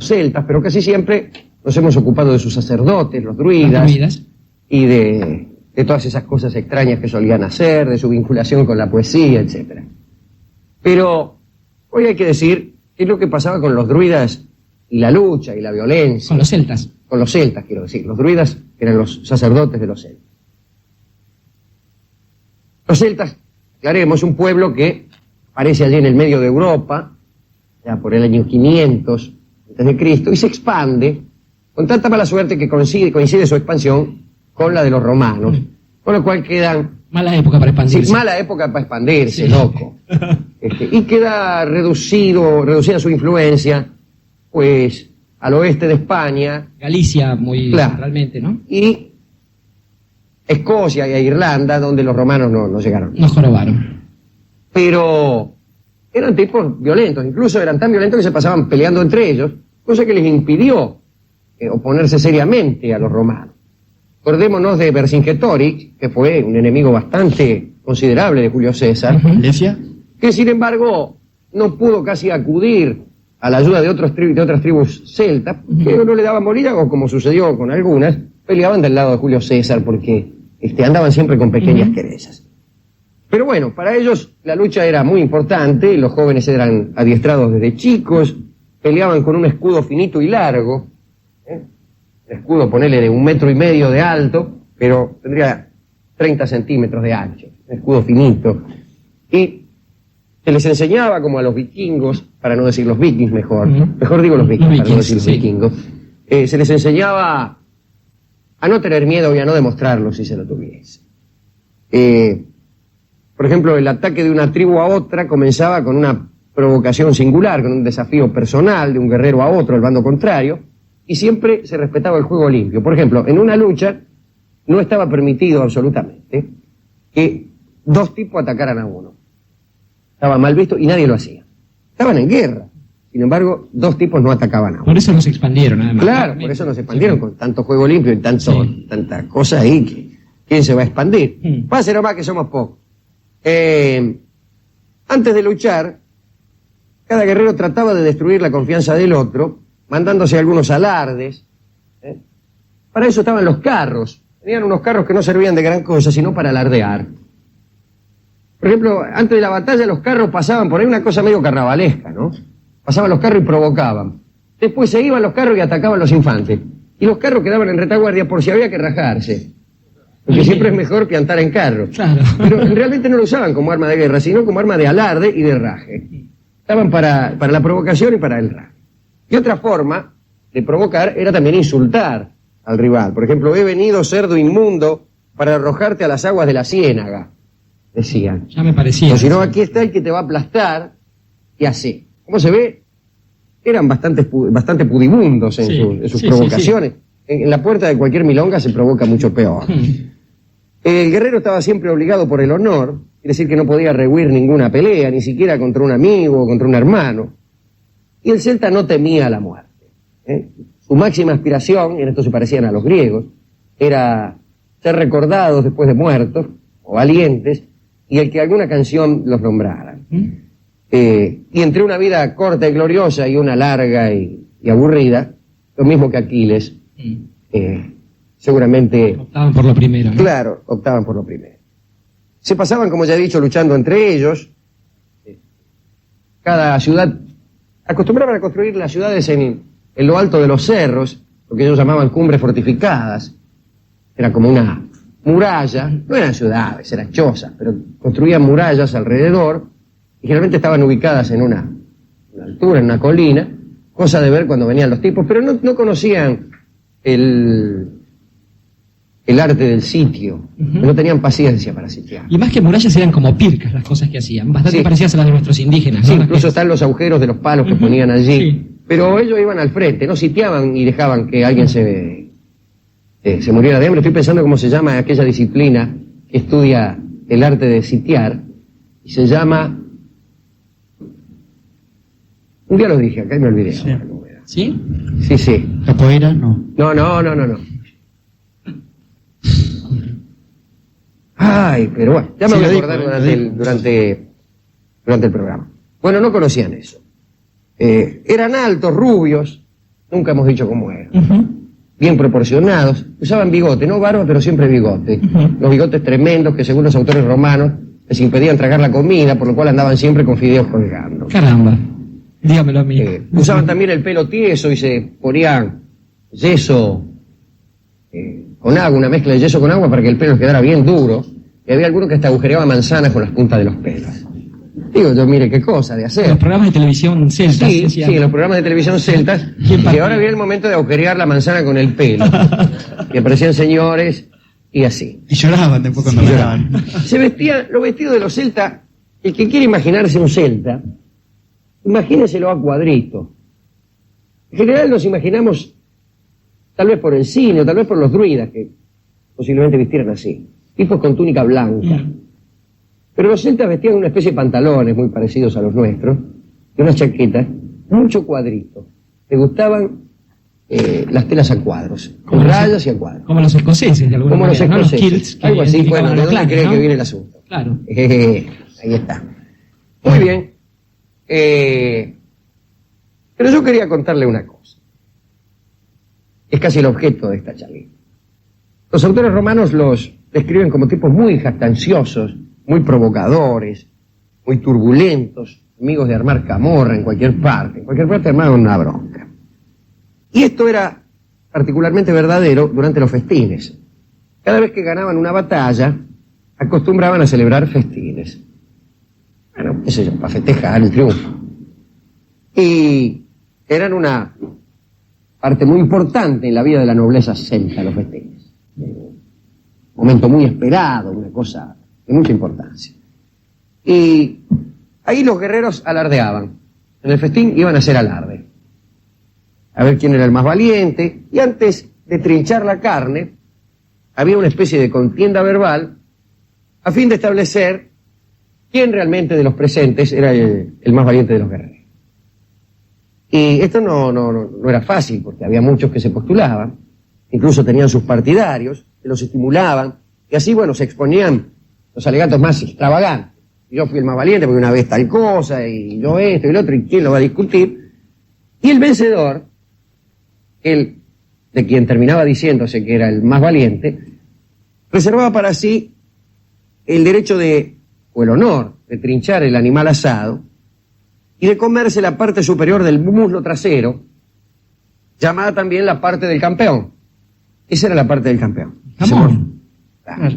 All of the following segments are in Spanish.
celtas, pero casi siempre nos hemos ocupado de sus sacerdotes, los druidas. Y de todas esas cosas extrañas que solían hacer, de su vinculación con la poesía, etc. Pero hoy hay que decir qué es lo que pasaba con los druidas y la lucha y la violencia. Con los celtas. Con los celtas, quiero decir. Los druidas eran los sacerdotes de los celtas. Los celtas, aclaremos, un pueblo que aparece allí en el medio de Europa, ya por el año 500 a.C., y se expande con tanta mala suerte que coincide su expansión con la de los romanos, con lo cual quedan... Mala época para expandirse. Sí, mala época para expandirse, loco. Y queda reducida su influencia, pues, al oeste de España. Galicia, muy centralmente, ¿no? Y Escocia e Irlanda, donde los romanos no llegaron. Nos jorobaron. Pero eran tipos violentos, incluso eran tan violentos que se pasaban peleando entre ellos, cosa que les impidió oponerse seriamente a los romanos. Acordémonos de Vercingetorix, que fue un enemigo bastante considerable de Julio César, que sin embargo no pudo casi acudir a la ayuda de otras tribus celtas, que no le daban bolilla, o como sucedió con algunas, peleaban del lado de Julio César, porque andaban siempre con pequeñas querellas. Pero bueno, para ellos la lucha era muy importante, los jóvenes eran adiestrados desde chicos, peleaban con un escudo finito y largo, escudo, ponele, de 1,5 metros de alto, pero tendría 30 centímetros de ancho, un escudo finito. Y se les enseñaba, como a los vikingos, para no decir los vikings mejor digo los vikings, para no decir los vikingos, se les enseñaba a no tener miedo y a no demostrarlo si se lo tuviese. Por ejemplo, el ataque de una tribu a otra comenzaba con una provocación singular, con un desafío personal de un guerrero a otro, al bando contrario, y siempre se respetaba el juego limpio. Por ejemplo, en una lucha no estaba permitido absolutamente que 2 tipos atacaran a uno. Estaba mal visto y nadie lo hacía. Estaban en guerra. Sin embargo, 2 tipos no atacaban a uno. Por eso nos expandieron, además. Claro, por eso nos expandieron, con tanto juego limpio y tanta cosa ahí que ¿quién se va a expandir? Pase nomás que somos pocos. Antes de luchar, cada guerrero trataba de destruir la confianza del otro, mandándose algunos alardes. Para eso estaban los carros. Tenían unos carros que no servían de gran cosa, sino para alardear. Por ejemplo, antes de la batalla los carros pasaban por ahí, una cosa medio carnavalesca, ¿no? Pasaban los carros y provocaban. Después se iban los carros y atacaban los infantes. Y los carros quedaban en retaguardia por si había que rajarse. Porque siempre es mejor que andar en carro. Claro. Pero realmente no lo usaban como arma de guerra, sino como arma de alarde y de raje. Estaban para la provocación y para el raje. Y otra forma de provocar era también insultar al rival. Por ejemplo, he venido, cerdo inmundo, para arrojarte a las aguas de la ciénaga, decían. Ya me parecía. O si no, aquí está el que te va a aplastar, y así. Como se ve, eran bastante pudibundos en sus provocaciones. En la puerta de cualquier milonga se provoca mucho peor. El guerrero estaba siempre obligado por el honor, quiere decir que no podía rehuir ninguna pelea, ni siquiera contra un amigo o contra un hermano. Y el celta no temía la muerte. Su máxima aspiración, y en esto se parecían a los griegos, era ser recordados después de muertos, o valientes, y el que alguna canción los nombrara. Y entre una vida corta y gloriosa y una larga y aburrida, lo mismo que Aquiles, seguramente... Optaban por lo primero, ¿no? Claro, optaban por lo primero. Se pasaban, como ya he dicho, luchando entre ellos. Cada ciudad... Acostumbraban a construir las ciudades en lo alto de los cerros, lo que ellos llamaban cumbres fortificadas. Era como una muralla, no eran ciudades, eran chozas, pero construían murallas alrededor, y generalmente estaban ubicadas en una altura, en una colina, cosa de ver cuando venían los tipos, pero no conocían el arte del sitio, no tenían paciencia para sitiar. Y más que murallas eran como pircas las cosas que hacían, bastante parecidas a las de nuestros indígenas, ¿no? Sí, incluso están los agujeros de los palos que ponían allí, pero ellos iban al frente, no sitiaban y dejaban que alguien se muriera de hambre. Estoy pensando cómo se llama aquella disciplina que estudia el arte de sitiar, y se llama... Un día lo dije, acá y me olvidé. Sí. ¿Sí? Sí, sí. ¿Capoeira? No. No. Ay, pero bueno, ya me voy a acordar durante el programa. Bueno, no conocían eso. Eran altos, rubios, nunca hemos dicho cómo eran. Bien proporcionados, usaban bigote, no barba, pero siempre bigote. Los bigotes tremendos que según los autores romanos les impedían tragar la comida, por lo cual andaban siempre con fideos colgando. Caramba, dígamelo a mí. Usaban también el pelo tieso y se ponían yeso con agua, una mezcla de yeso con agua para que el pelo les quedara bien duro. Y había algunos que hasta agujereaban manzanas con las puntas de los pelos. Digo yo, mire qué cosa de hacer. Los programas de televisión celtas. Sí, en los programas de televisión celtas. Y ahora viene el momento de agujerear la manzana con el pelo. Y aparecían señores y así. Y lloraban después cuando lloraban. Se vestían, los vestidos de los celtas, el que quiere imaginarse un celta, imagínenselo a cuadrito. En general nos imaginamos, tal vez por el cine o tal vez por los druidas, que posiblemente vistieran así. Tipos con túnica blanca. Pero los celtas vestían una especie de pantalones muy parecidos a los nuestros, y unas chaquetas, mucho cuadrito. Les gustaban las telas a cuadros, con rayas y a cuadros. Como los escoceses, de alguna Como manera, los ¿no? Los escoceses. kilts que Algo así, identificaban bueno, a ¿de los dónde clanes, cree ¿no? que viene el asunto? Claro. Ahí está. Muy bien. Pero yo quería contarle una cosa. Es casi el objeto de esta charla. Los autores romanos los describen como tipos muy jactanciosos, muy provocadores, muy turbulentos, amigos de armar camorra en cualquier parte. En cualquier parte armaban una bronca. Y esto era particularmente verdadero durante los festines. Cada vez que ganaban una batalla, acostumbraban a celebrar festines. Bueno, qué sé yo, para festejar el triunfo. Y eran una parte muy importante en la vida de la nobleza celta, los festines. Un momento muy esperado, una cosa de mucha importancia. Y ahí los guerreros alardeaban. En el festín iban a hacer alarde. A ver quién era el más valiente. Y antes de trinchar la carne, había una especie de contienda verbal a fin de establecer quién realmente de los presentes era el más valiente de los guerreros. Y esto no era fácil, porque había muchos que se postulaban, incluso tenían sus partidarios, que los estimulaban, y así, bueno, se exponían los alegatos más extravagantes. Yo fui el más valiente porque una vez tal cosa, y yo esto y lo otro, y quién lo va a discutir. Y el vencedor, el de quien terminaba diciéndose que era el más valiente, reservaba para sí el derecho o el honor de trinchar el animal asado y de comerse la parte superior del muslo trasero, llamada también la parte del campeón. Esa era la parte del campeón. Jamón. Claro.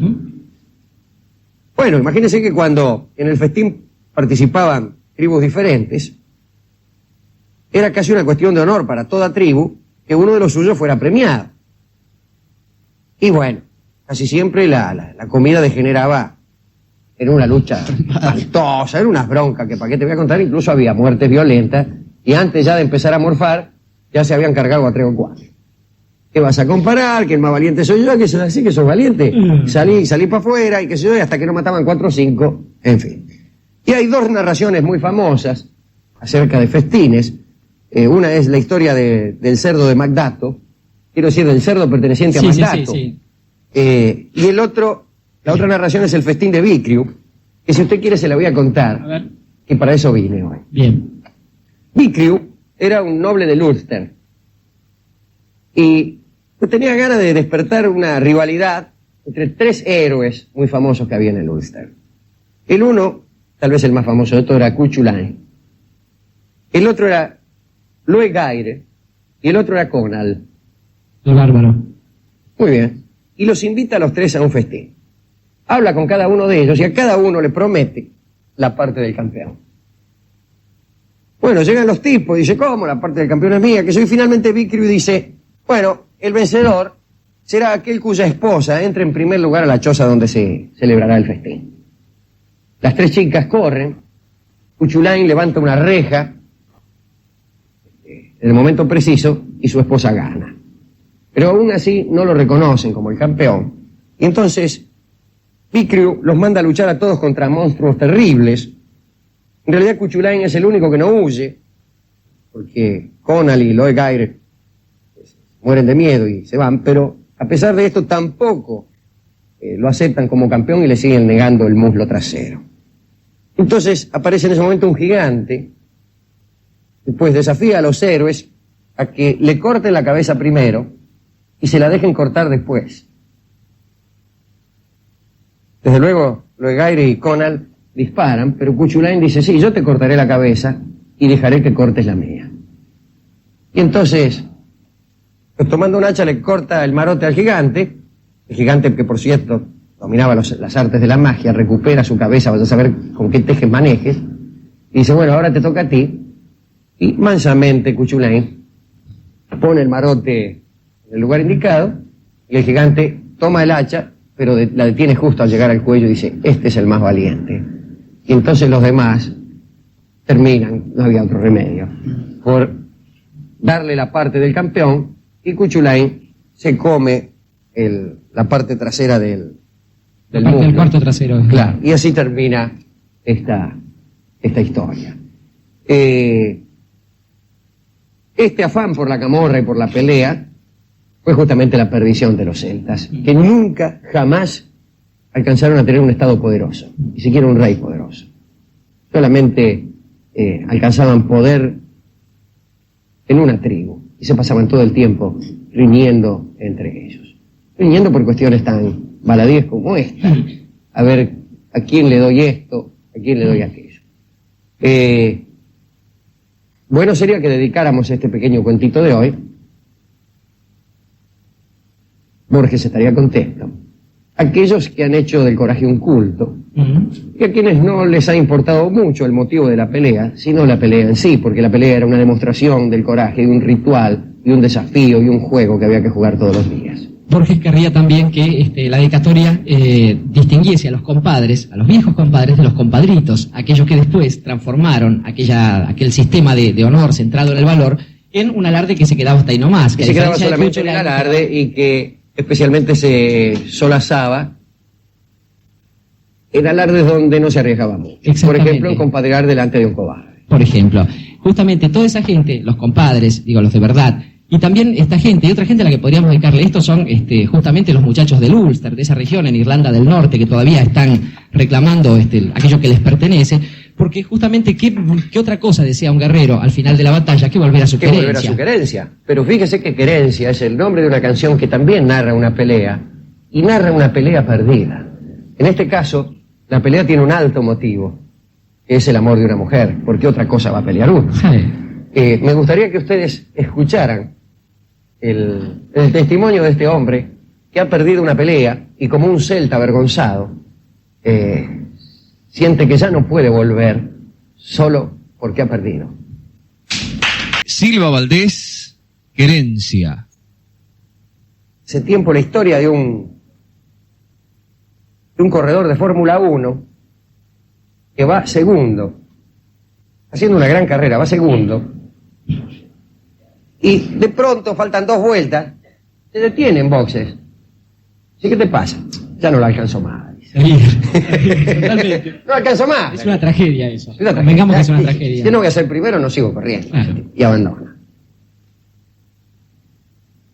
Bueno, imagínense que cuando en el festín participaban tribus diferentes, era casi una cuestión de honor para toda tribu que uno de los suyos fuera premiado. Y bueno, casi siempre la comida degeneraba en una lucha espantosa, en unas broncas que para qué te voy a contar, incluso había muertes violentas, y antes ya de empezar a morfar, ya se habían cargado a 3 o 4. ¿Qué vas a comparar? Que el más valiente soy yo, que sos así, que sos valiente. Salí para afuera y qué sé yo, y hasta que no mataban 4 o 5, en fin. Y hay 2 narraciones muy famosas acerca de festines. Una es la historia del cerdo de Magdato, quiero decir, del cerdo perteneciente a Magdato. Sí. Y la otra narración es el festín de Vicriu, que si usted quiere se la voy a contar, A ver. que para eso vine hoy. Bien. Vicriu era un noble de Ulster, y tenía ganas de despertar una rivalidad entre 3 héroes muy famosos que había en el Ulster. El uno, tal vez el más famoso de todos, era Cuchulain. El otro era Loegaire, y el otro era Conal. El bárbaro. Muy bien. Y los invita a los 3 a un festín. Habla con cada uno de ellos y a cada uno le promete la parte del campeón. Bueno, llegan los tipos y dice, ¿cómo? La parte del campeón es mía. Que soy finalmente Vicriu y dice, bueno, el vencedor será aquel cuya esposa entre en primer lugar a la choza donde se celebrará el festín. Las 3 chicas corren, Cuchulain levanta una reja en el momento preciso y su esposa gana. Pero aún así no lo reconocen como el campeón. Y entonces Vicriu los manda a luchar a todos contra monstruos terribles. En realidad Cuchulain es el único que no huye, porque Conal y Loegaire mueren de miedo y se van, pero a pesar de esto tampoco lo aceptan como campeón y le siguen negando el muslo trasero. Entonces aparece en ese momento un gigante, después desafía a los héroes a que le corten la cabeza primero y se la dejen cortar después. Desde luego, Loegaire y Conall disparan, pero Cuchulain dice, sí, yo te cortaré la cabeza y dejaré que cortes la mía. Y entonces, pues, tomando un hacha le corta el marote al gigante, el gigante que por cierto dominaba las artes de la magia, recupera su cabeza, vaya a saber con qué tejes manejes, y dice, bueno, ahora te toca a ti, y mansamente Cuchulain pone el marote en el lugar indicado, y el gigante toma el hacha, pero la detiene justo al llegar al cuello y dice, este es el más valiente. Y entonces los demás terminan, no había otro remedio, por darle la parte del campeón, y Cuchulain se come la parte trasera del muslo. El cuarto trasero. Claro, y así termina esta historia. Este afán por la camorra y por la pelea fue justamente la perdición de los celtas, que nunca, jamás alcanzaron a tener un estado poderoso, ni siquiera un rey poderoso. Solamente alcanzaban poder en una tribu, y se pasaban todo el tiempo riñendo entre ellos. Riñendo por cuestiones tan baladíes como esta. A ver, ¿a quién le doy esto? ¿A quién le doy aquello? Bueno sería que dedicáramos este pequeño cuentito de hoy. Borges estaría contento. Aquellos que han hecho del coraje un culto, y a quienes no les ha importado mucho el motivo de la pelea, sino la pelea en sí, porque la pelea era una demostración del coraje, y un ritual, y un desafío, y un juego que había que jugar todos los días. Borges querría también que la dedicatoria distinguiese a los compadres, a los viejos compadres, de los compadritos, aquellos que después transformaron aquel sistema de honor centrado en el valor en un alarde que se quedaba hasta ahí nomás. Que se quedaba solamente en el alarde y que especialmente se solazaba en alardes donde no se arriesgaba mucho. Por ejemplo, en compadrear delante de un cobarde. Por ejemplo, justamente toda esa gente, los compadres, digo los de verdad, y también esta gente y otra gente a la que podríamos dedicarle esto son justamente los muchachos del Ulster, de esa región en Irlanda del Norte, que todavía están reclamando aquello que les pertenece, porque justamente ¿qué otra cosa desea un guerrero al final de la batalla que volver a su querencia? Volver a su querencia. Pero fíjese que Querencia es el nombre de una canción que también narra una pelea, y narra una pelea perdida. En este caso, la pelea tiene un alto motivo, que es el amor de una mujer, porque otra cosa va a pelear uno. Sí. Me gustaría que ustedes escucharan el testimonio de este hombre que ha perdido una pelea y como un celta avergonzado siente que ya no puede volver solo porque ha perdido. Silva Valdés, Querencia. Hace tiempo la historia de un corredor de Fórmula 1 que va segundo, haciendo una gran carrera, va segundo, y de pronto faltan 2 vueltas, se detiene en boxes. ¿Sí, qué te pasa? Ya no la alcanzo más. Totalmente. No alcanzo más. Es una tragedia eso. Es una tragedia. Convengamos que es una tragedia. Si no voy a ser primero, no sigo corriendo. Y abandona.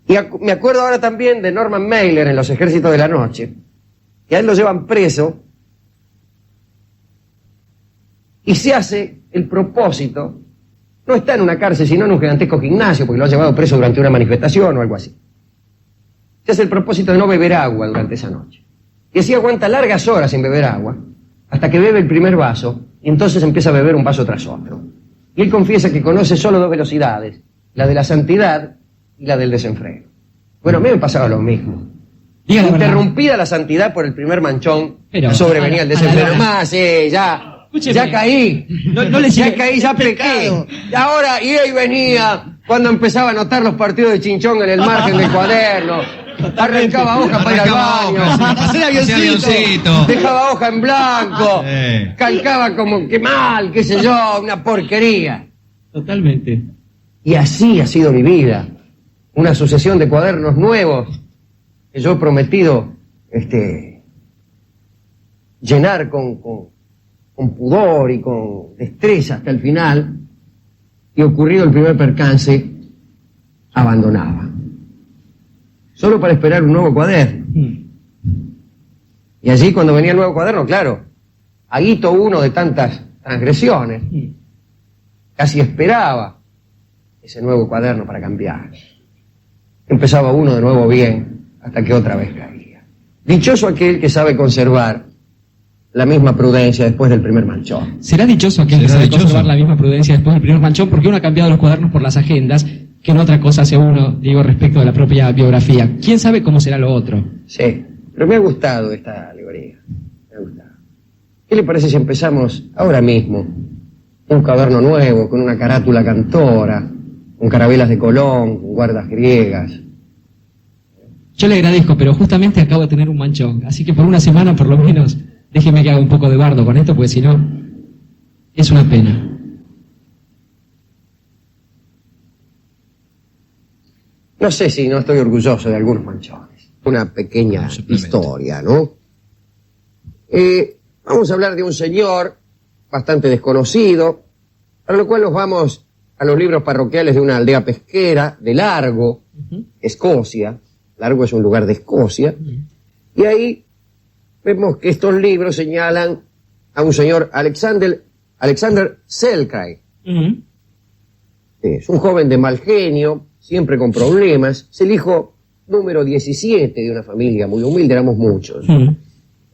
Y me acuerdo ahora también de Norman Mailer en Los Ejércitos de la Noche, que a él lo llevan preso y se hace el propósito, no está en una cárcel, sino en un gigantesco gimnasio, porque lo ha llevado preso durante una manifestación o algo así. Se hace el propósito de no beber agua durante esa noche. Y así aguanta largas horas sin beber agua, hasta que bebe el primer vaso, y entonces empieza a beber un vaso tras otro. Y él confiesa que conoce solo 2 velocidades, la de la santidad y la del desenfreno. Bueno, a mí me pasaba lo mismo. Interrumpida la santidad por el primer manchón, pero sobrevenía el desenfreno. Más, ya caí, ya caí, ya pequé. Y ahora, y ahí venía, cuando empezaba a anotar los partidos de Chinchón en el margen del cuaderno. Arrancaba hoja para ir al baño, pasé avioncito, dejaba hoja en blanco, calcaba como que mal, qué sé yo, una porquería. Totalmente. Y así ha sido mi vida, una sucesión de cuadernos nuevos que yo he prometido llenar con pudor y con destreza hasta el final, y ocurrido el primer percance, abandonaba. Solo para esperar un nuevo cuaderno. Y allí cuando venía el nuevo cuaderno, claro, aguito uno de tantas transgresiones, casi esperaba ese nuevo cuaderno para cambiar. Empezaba uno de nuevo bien, hasta que otra vez caía. Dichoso aquel que sabe conservar la misma prudencia después del primer manchón. Será dichoso aquel que Será sabe dichoso. conservar la misma prudencia después del primer manchón, porque uno ha cambiado los cuadernos por las agendas, que no otra cosa hace uno, digo, respecto de la propia biografía. ¿Quién sabe cómo será lo otro? Sí, pero me ha gustado esta alegoría. Me ha gustado. ¿Qué le parece si empezamos ahora mismo? Un cuaderno nuevo, con una carátula cantora, con carabelas de Colón, con guardas griegas. Yo le agradezco, pero justamente acabo de tener un manchón, así que por una semana por lo menos déjeme que haga un poco de bardo con esto, porque si no, es una pena. No sé si no estoy orgulloso de algunos manchones. Una pequeña Simplemente. historia, ¿no? Vamos a hablar de un señor bastante desconocido, para lo cual nos vamos a los libros parroquiales de una aldea pesquera de Largo, Escocia. Largo es un lugar de Escocia. Y ahí vemos que estos libros señalan a un señor Alexander Selkirk. Ujú. Es un joven de mal genio, siempre con problemas. Es el hijo número 17 de una familia muy humilde, éramos muchos. Ujú.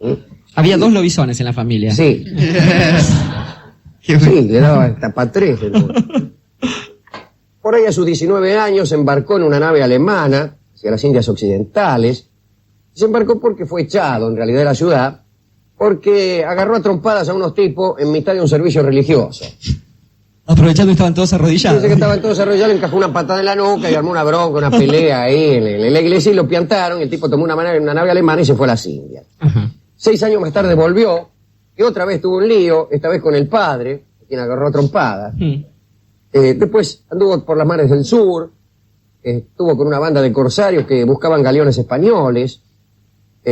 ¿Eh? Había 2 lobisones en la familia. Sí, Qué bueno. sí, le daba hasta para 3. Por ahí a sus 19 años embarcó en una nave alemana hacia las Indias Occidentales. Se embarcó porque fue echado en realidad de la ciudad, porque agarró a trompadas a unos tipos en mitad de un servicio religioso. Aprovechando que estaban todos arrodillados. Dice que estaban todos desarrollados, le encajó una patada en la nuca y armó una bronca, una pelea ahí en la iglesia y lo piantaron. El tipo tomó una nave alemana y se fue a las Indias. Ajá. 6 años más tarde volvió y otra vez tuvo un lío, esta vez con el padre, quien agarró a trompadas. Ujú. Después anduvo por las mares del sur, estuvo con una banda de corsarios que buscaban galeones españoles. Y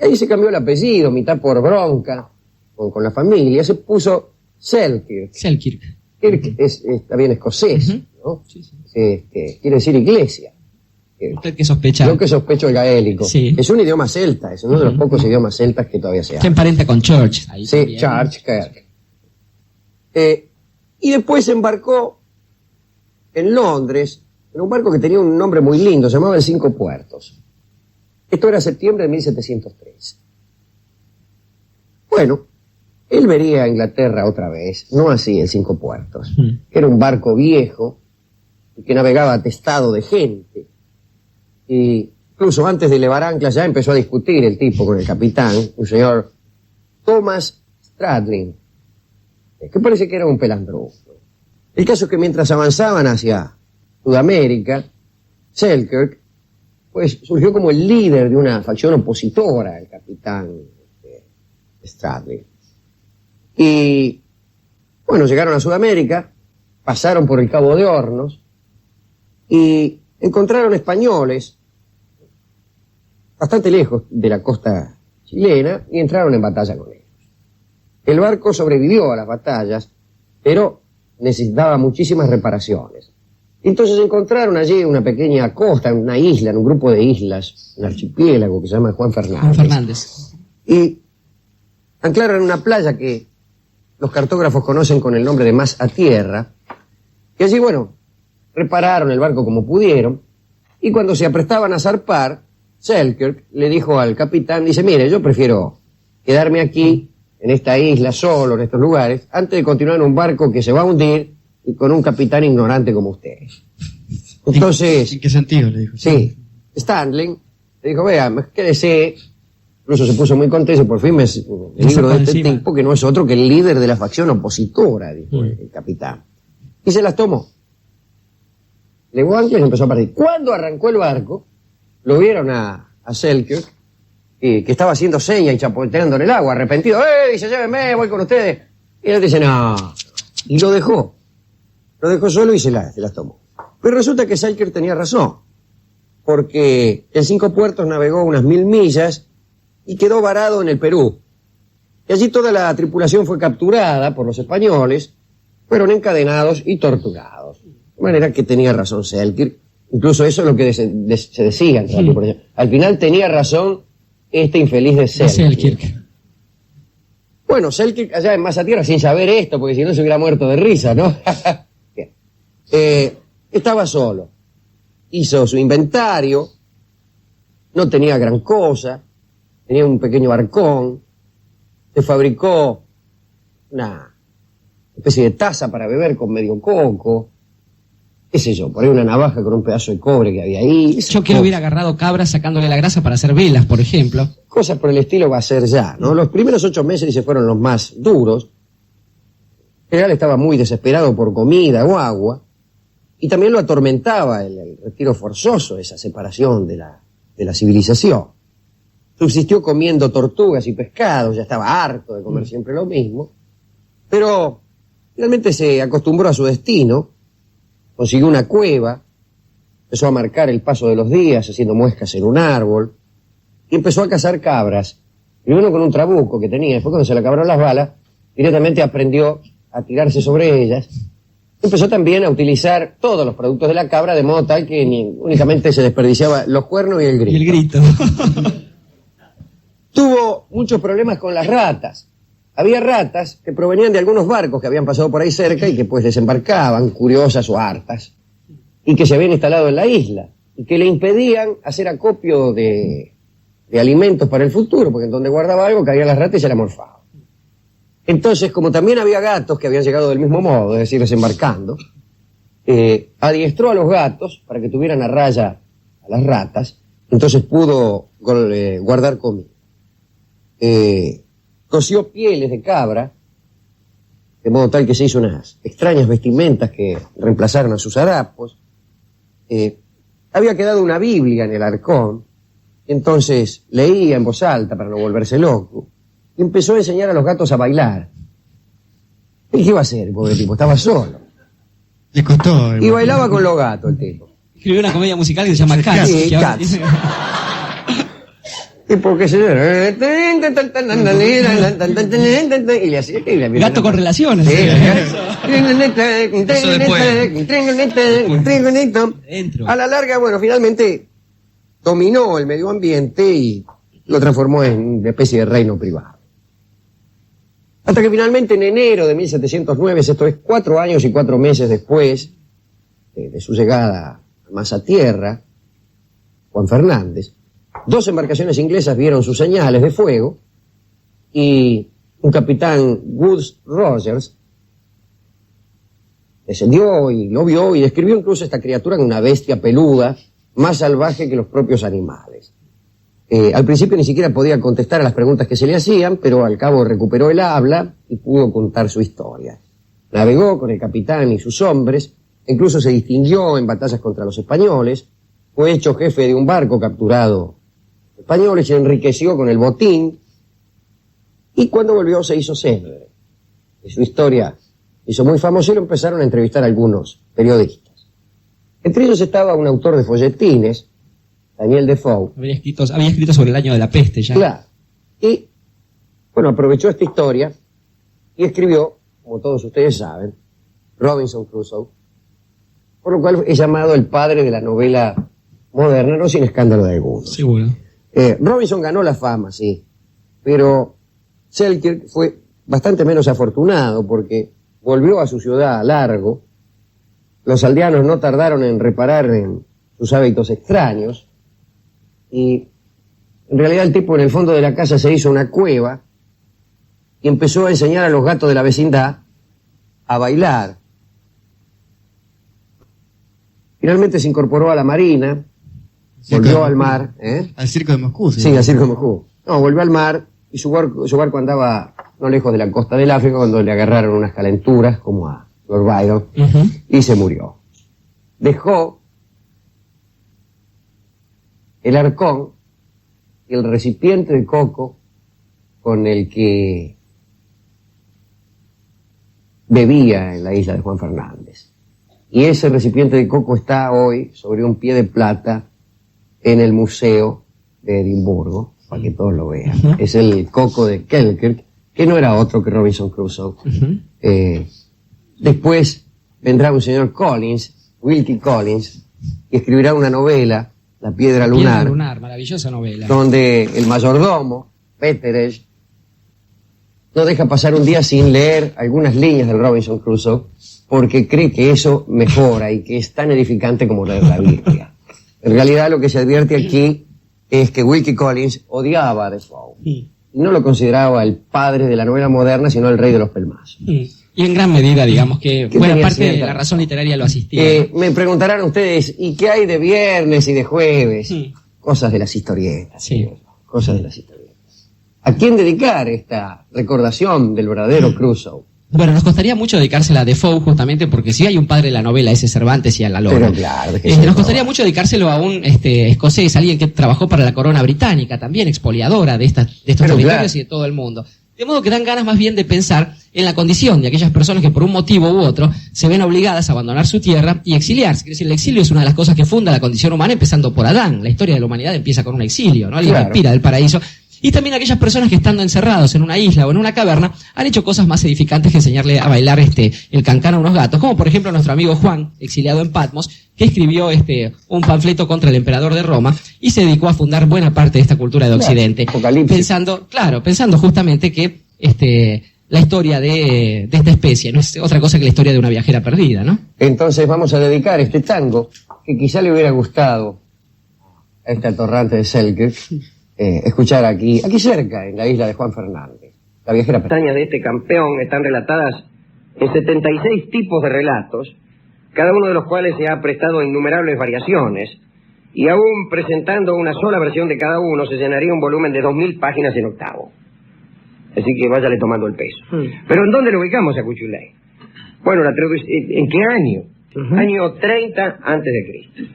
ahí se cambió el apellido, mitad por bronca, con la familia. Se puso Selkirk. Selkirk. Kirk está bien escocés, Ujú. ¿no? Sí, sí. Quiere decir iglesia. ¿Usted qué sospecha? Yo que sospecho el gaélico. Sí. Es un idioma celta, es uno de los Ujú. pocos idiomas celtas que todavía se Se habla. emparenta con Church. Ahí Sí, también. Church, Kirk. Y después embarcó en Londres, en un barco que tenía un nombre muy lindo, se llamaba el Cinco Puertos. Esto era septiembre de 1703. Bueno, él vería a Inglaterra otra vez, no así el Cinco Puertos, Ujú. que era un barco viejo y que navegaba atestado de gente. Y incluso antes de levar anclas ya empezó a discutir el tipo con el capitán, un señor Thomas Stradling, que parece que era un pelandro. El caso es que mientras avanzaban hacia Sudamérica, Selkirk, pues surgió como el líder de una facción opositora al capitán Stradling. Y bueno, llegaron a Sudamérica, pasaron por el Cabo de Hornos y encontraron españoles bastante lejos de la costa chilena y entraron en batalla con ellos. El barco sobrevivió a las batallas, pero necesitaba muchísimas reparaciones. Entonces encontraron allí una pequeña costa, una isla, en un grupo de islas, un archipiélago que se llama Juan Fernández. Juan Fernández. Y anclaron en una playa que los cartógrafos conocen con el nombre de Más a Tierra. Y allí, bueno, repararon el barco como pudieron. Y cuando se aprestaban a zarpar, Selkirk le dijo al capitán, dice, mire, yo prefiero quedarme aquí, en esta isla, solo, en estos lugares, antes de continuar en un barco que se va a hundir y con un capitán ignorante como ustedes. Entonces, ¿En qué sentido? Le dijo. sí, Stanley le dijo, vea, quédese. Incluso se puso muy contento y por fin me libro de este encima. tipo que no es otro que el líder de la facción opositora, dijo el capitán. Y se las tomó. Llegó anclas y empezó a partir. Cuando arrancó el barco, lo vieron a Selkirk, que estaba haciendo señas y chapoteando en el agua, arrepentido. Dice, llévenme, voy con ustedes. Y él dice, no. Y lo dejó. Lo dejó solo y se las tomó. Pero resulta que Selkirk tenía razón. Porque en Cinco Puertos navegó unas 1000 millas y quedó varado en el Perú. Y allí toda la tripulación fue capturada por los españoles, fueron encadenados y torturados. De manera que tenía razón Selkirk. Incluso eso es lo que se decía entre la tripulación. Al final tenía razón este infeliz de De Selkirk. Selkirk. Bueno, Selkirk allá en Más a Tierra, sin saber esto, porque si no se hubiera muerto de risa, ¿no? Bien. Estaba solo. Hizo su inventario, no tenía gran cosa, tenía un pequeño barcón, se fabricó una especie de taza para beber con medio coco, qué sé yo, por ahí una navaja con un pedazo de cobre que había ahí. Yo quiero hubiera agarrado cabras sacándole la grasa para hacer velas, por ejemplo. Cosas por el estilo va a ser ya, ¿no? Los primeros 8 meses se fueron los más duros. En general estaba muy desesperado por comida o agua, y también lo atormentaba el retiro forzoso, esa separación de la civilización. Subsistió comiendo tortugas y pescados, ya estaba harto de comer siempre lo mismo, pero finalmente se acostumbró a su destino, consiguió una cueva, empezó a marcar el paso de los días haciendo muescas en un árbol, y empezó a cazar cabras. Primero con un trabuco que tenía, después cuando se le acabaron las balas, directamente aprendió a tirarse sobre ellas. Empezó también a utilizar todos los productos de la cabra, de modo tal que únicamente se desperdiciaba los cuernos y el grito. Y el grito. Tuvo muchos problemas con las ratas. Había ratas que provenían de algunos barcos que habían pasado por ahí cerca y que pues desembarcaban, curiosas o hartas, y que se habían instalado en la isla, y que le impedían hacer acopio de alimentos para el futuro, porque en donde guardaba algo caían las ratas y se la morfaba. Entonces, como también había gatos que habían llegado del mismo modo, es decir, desembarcando, adiestró a los gatos para que tuvieran a raya a las ratas, entonces pudo guardar comida. Cosió pieles de cabra, de modo tal que se hizo unas extrañas vestimentas que reemplazaron a sus harapos. Había quedado una Biblia en el arcón, entonces leía en voz alta para no volverse loco, y empezó a enseñar a los gatos a bailar. ¿Y qué iba a hacer el pobre tipo? Estaba solo. Le costó. Y bailaba con los gatos el tipo. Escribió una comedia musical que se llama Cats. Sí, que ahora Cats. tiene- Tipo que se... Y le hacía... Gato con relaciones. Sí. Dentro. A la larga, bueno, finalmente dominó el medio ambiente y lo transformó en una especie de reino privado. Hasta que finalmente en enero de 1709, esto es 4 años y 4 meses después de su llegada más a tierra, Juan Fernández, 2 embarcaciones inglesas vieron sus señales de fuego y un capitán Woodes Rogers descendió y lo vio y describió incluso a esta criatura como una bestia peluda, más salvaje que los propios animales. Al principio ni siquiera podía contestar a las preguntas que se le hacían, pero al cabo recuperó el habla y pudo contar su historia. Navegó con el capitán y sus hombres, incluso se distinguió en batallas contra los españoles, fue hecho jefe de un barco capturado españoles, se enriqueció con el botín, y cuando volvió se hizo célebre. Y su historia hizo muy famoso y lo empezaron a entrevistar algunos periodistas. Entre ellos estaba un autor de folletines, Daniel Defoe. Había escrito sobre el año de la peste ya. Claro. Y, bueno, aprovechó esta historia y escribió, como todos ustedes saben, Robinson Crusoe, por lo cual es llamado el padre de la novela moderna, no sin escándalo de alguno. Seguro. Robinson ganó la fama, sí, pero Selkirk fue bastante menos afortunado porque volvió a su ciudad largo, los aldeanos no tardaron en reparar en sus hábitos extraños, y en realidad el tipo en el fondo de la casa se hizo una cueva y empezó a enseñar a los gatos de la vecindad a bailar. Finalmente se incorporó a la marina, volvió al mar, Al circo de Moscú. Sí, al circo de Moscú. No, volvió al mar y su barco andaba no lejos de la costa del África cuando le agarraron unas calenturas, como a Lord Byron, y se murió. Dejó el arcón y el recipiente de coco con el que bebía en la isla de Juan Fernández. Y ese recipiente de coco está hoy sobre un pie de plata en el Museo de Edimburgo, para que todos lo vean. Es el coco de Selkirk, que no era otro que Robinson Crusoe. Después vendrá un señor Collins, Wilkie Collins, y escribirá una novela, La Piedra Lunar, Piedra Lunar, maravillosa novela. donde el mayordomo, Peterage, no deja pasar un día sin leer algunas líneas del Robinson Crusoe, porque cree que eso mejora y que es tan edificante como leer la Biblia. En realidad lo que se advierte aquí es que Wilkie Collins odiaba a Defoe. Y no lo consideraba el padre de la novela moderna, sino el rey de los pelmazos. Y en gran medida, digamos, que buena tenía parte de cierta la razón literaria lo asistía. Me preguntarán ustedes, ¿y qué hay de viernes y de jueves? Sí. Cosas de las historietas. Sí. Cosas de las historietas. ¿A quién dedicar esta recordación del verdadero Crusoe? Bueno, nos costaría mucho dedicársela a Defoe, justamente porque si hay un padre de la novela, ese Cervantes y a la Lora. Pero claro, es que Nos costaría mucho dedicárselo a un escocés, alguien que trabajó para la corona británica, también expoliadora de estos Pero territorios claro. y de todo el mundo. De modo que dan ganas más bien de pensar en la condición de aquellas personas que por un motivo u otro se ven obligadas a abandonar su tierra y exiliarse. Quiere decir, el exilio es una de las cosas que funda la condición humana, empezando por Adán. La historia de la humanidad empieza con un exilio, ¿no? Alguien que Claro. expira del paraíso. Y también aquellas personas que estando encerrados en una isla o en una caverna han hecho cosas más edificantes que enseñarle a bailar el cancán a unos gatos, como por ejemplo nuestro amigo Juan, exiliado en Patmos, que escribió un panfleto contra el emperador de Roma y se dedicó a fundar buena parte de esta cultura de Occidente, Apocalipsis. pensando justamente que la historia de esta especie no es otra cosa que la historia de una viajera perdida, ¿no? Entonces vamos a dedicar este tango, que quizá le hubiera gustado a este atorrante de Selkirk, escuchar aquí cerca, en la isla de Juan Fernández. La viajera perdida. De este campeón están relatadas en 76 tipos de relatos, cada uno de los cuales se ha prestado a innumerables variaciones, y aún presentando una sola versión de cada uno, se llenaría un volumen de 2000 páginas en octavo. Así que váyale tomando el peso. Pero ¿en dónde lo ubicamos a Cuchulain? Bueno, ¿en qué año? Año 30 antes de Cristo.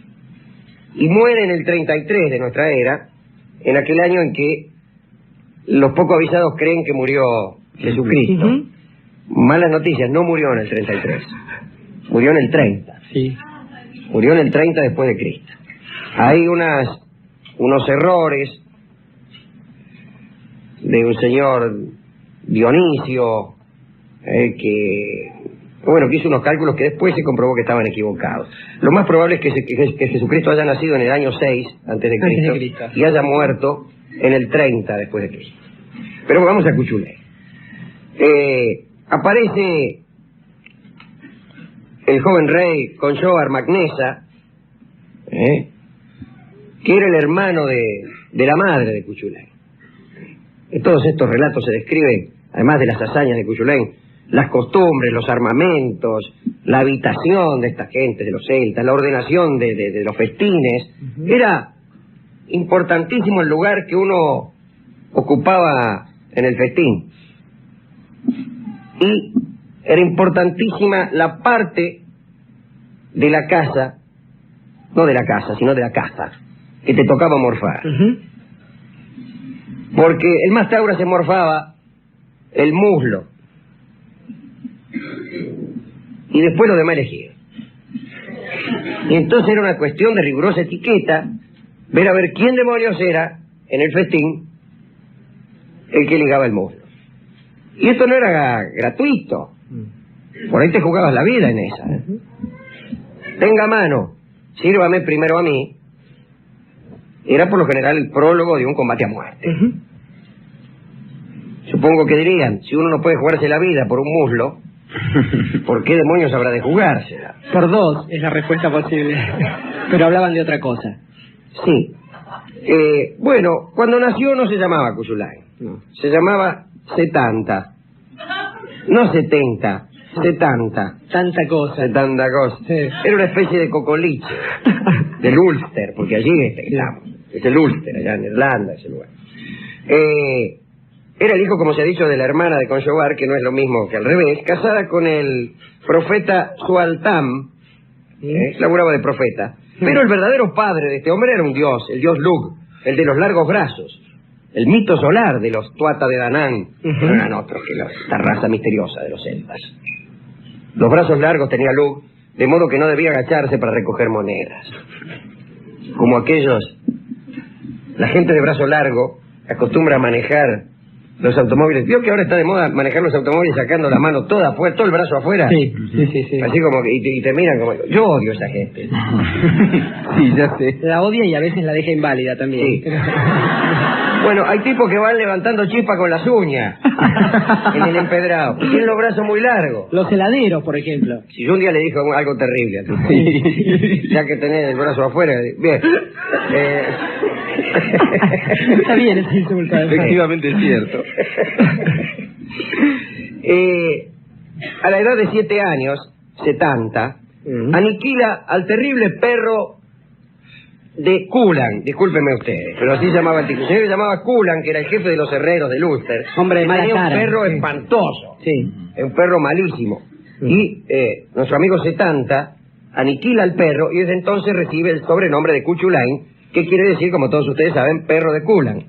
Y muere en el 33 de nuestra era, en aquel año en que los poco avisados creen que murió Jesucristo. Malas noticias, no murió en el 33. Murió en el 30. Sí. Murió en el 30 después de Cristo. Hay unos errores de un señor Dionisio que hizo unos cálculos que después se comprobó que estaban equivocados. Lo más probable es que Jesucristo haya nacido en el año 6 antes de Cristo y haya muerto en el 30 después de Cristo. Pero vamos a Cuchulain. Aparece el joven rey Conchobar Magnesa, que era el hermano de la madre de Cuchulain. En todos estos relatos se describen, además de las hazañas de Cuchulain, las costumbres, los armamentos, la habitación de esta gente, de los celtas, la ordenación de los festines. Era importantísimo el lugar que uno ocupaba en el festín. Y era importantísima la parte de la casa, no de la casa, sino de la caza, que te tocaba morfar. Porque el Mastaura se morfaba el muslo y después lo demás elegía. Y entonces era una cuestión de rigurosa etiqueta ver a ver quién demonios era en el festín el que ligaba el muslo. Y esto no era gratuito. Por ahí te jugabas la vida en esa. Tenga mano, sírvame primero a mí. Era por lo general el prólogo de un combate a muerte. Supongo que dirían, si uno no puede jugarse la vida por un muslo, ¿por qué demonios habrá de jugársela? Por dos es la respuesta posible. Pero hablaban de otra cosa. Sí. Bueno, cuando nació no se llamaba Cuchulain. No. Se llamaba 70. No 70, 70. Tanta cosa. 70 cosas. Sí. Era una especie de cocoliche. Del Ulster, porque allí estamos. Es el Ulster, allá en Irlanda, ese lugar. Era el hijo, como se ha dicho, de la hermana de Conchobar, que no es lo mismo que al revés, casada con el profeta Sualtam, laburaba de profeta. Pero el verdadero padre de este hombre era un dios, el dios Lug, el de los largos brazos, el mito solar de los Tuatha de Danann, que no eran otros que esta raza misteriosa de los celtas. Los brazos largos tenía Lug, de modo que no debía agacharse para recoger monedas. Como aquellos, la gente de brazo largo acostumbra a manejar los automóviles. ¿Vio que ahora está de moda manejar los automóviles sacando la mano toda afuera, todo el brazo afuera? Sí. Así como que, y te miran como... Yo odio a esa gente. Sí, ya sé. La odia y a veces la deja inválida también. Sí. Bueno, hay tipos que van levantando chispas con las uñas en el empedrado. Y tienen los brazos muy largos. Los heladeros, por ejemplo. Si yo un día le dije algo terrible a tu ya que tenés el brazo afuera, bien. Está bien ese insulto. Efectivamente es cierto. A la edad de 7 años, Setanta, aniquila al terrible perro de Culan, discúlpenme ustedes, pero así se llamaba el tipo. El señor se llamaba Culan, que era el jefe de los herreros de Ulster. Hombre de mala Tenía cara. un perro espantoso, Sí. un perro malísimo. Y nuestro amigo Setanta aniquila al perro y desde entonces recibe el sobrenombre de Cuchulain, que quiere decir, como todos ustedes saben, perro de Culan.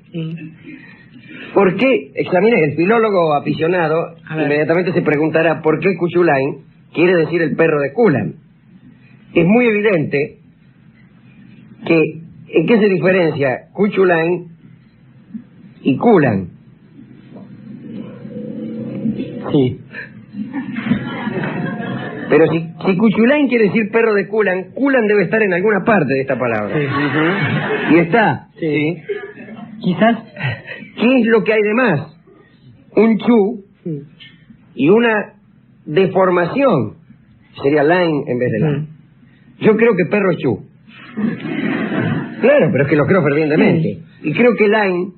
¿Por qué? Examine, el filólogo aficionado inmediatamente se preguntará por qué Cuchulain quiere decir el perro de Culan. Es muy evidente que ¿en qué se diferencia Cuchulain y Culan? Sí. Pero si Cuchulain quiere decir perro de Culan, Culan debe estar en alguna parte de esta palabra. Sí. Y está. Sí. Quizás. ¿Qué es lo que hay de más? Un chu y una deformación. Sería line en vez de line. Yo creo que perro es chu. Claro, pero es que lo creo fervientemente. Y creo que line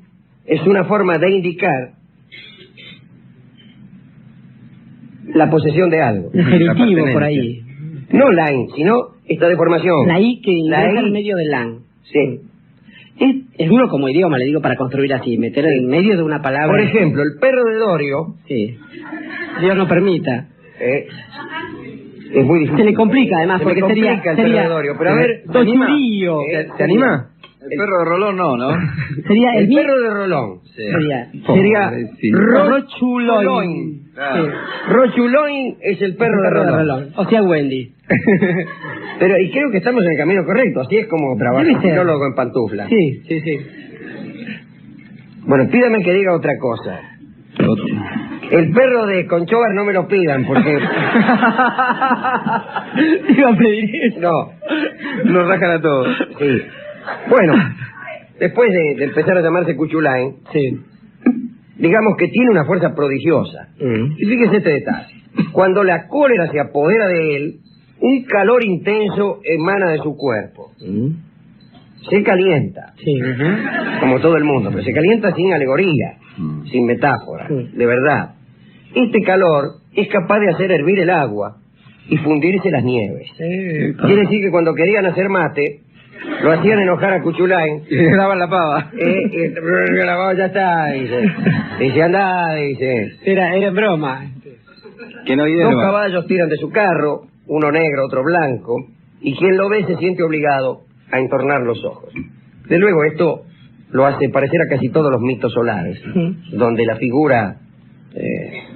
es una forma de indicar la posesión de algo. Un genitivo por ahí. No line, sino esta deformación. La I que ingresa I. en medio del lan. Sí. Es duro como idioma, le digo, para construir así, meter en medio de una palabra. Por ejemplo, el perro de Dorio Sí. Dios no permita. es muy difícil. Se le complica además, Se porque me complica el perro de Dorio. Pero a ver, ¿se anima? ¿se anima? El perro de Rolón no. Sería El mío. perro de Rolón. Sería Sí. Rochuloin. Claro. Sí. Rochuloin es el perro de Rolón. O sea, Wendy. Pero, y creo que estamos en el camino correcto. Así es como trabaja Debe un ser. filólogo en pantufla. Sí. Bueno, pídame que diga otra cosa. El perro de Conchobar no me lo pidan, porque... Iba a pedir eso. No. Nos rajan a todos. Sí. Bueno, después de empezar a llamarse Cuchulain, Sí. digamos que tiene una fuerza prodigiosa. Y fíjese este detalle. Cuando la cólera se apodera de él, un calor intenso emana de su cuerpo. Se calienta, Sí. como todo el mundo, pero se calienta sin alegoría, sin metáfora, de verdad. Este calor es capaz de hacer hervir el agua y fundirse las nieves. Quiere decir que cuando querían hacer mate, lo hacían enojar a Cuchulain. Y le daban la pava. La pava ya está, dice. Dice, anda, dice. Era broma. Que no Dos hierva. caballos tiran de su carro, uno negro, otro blanco, y quien lo ve se siente obligado a entornar los ojos. De luego, esto lo hace parecer a casi todos los mitos solares, donde la figura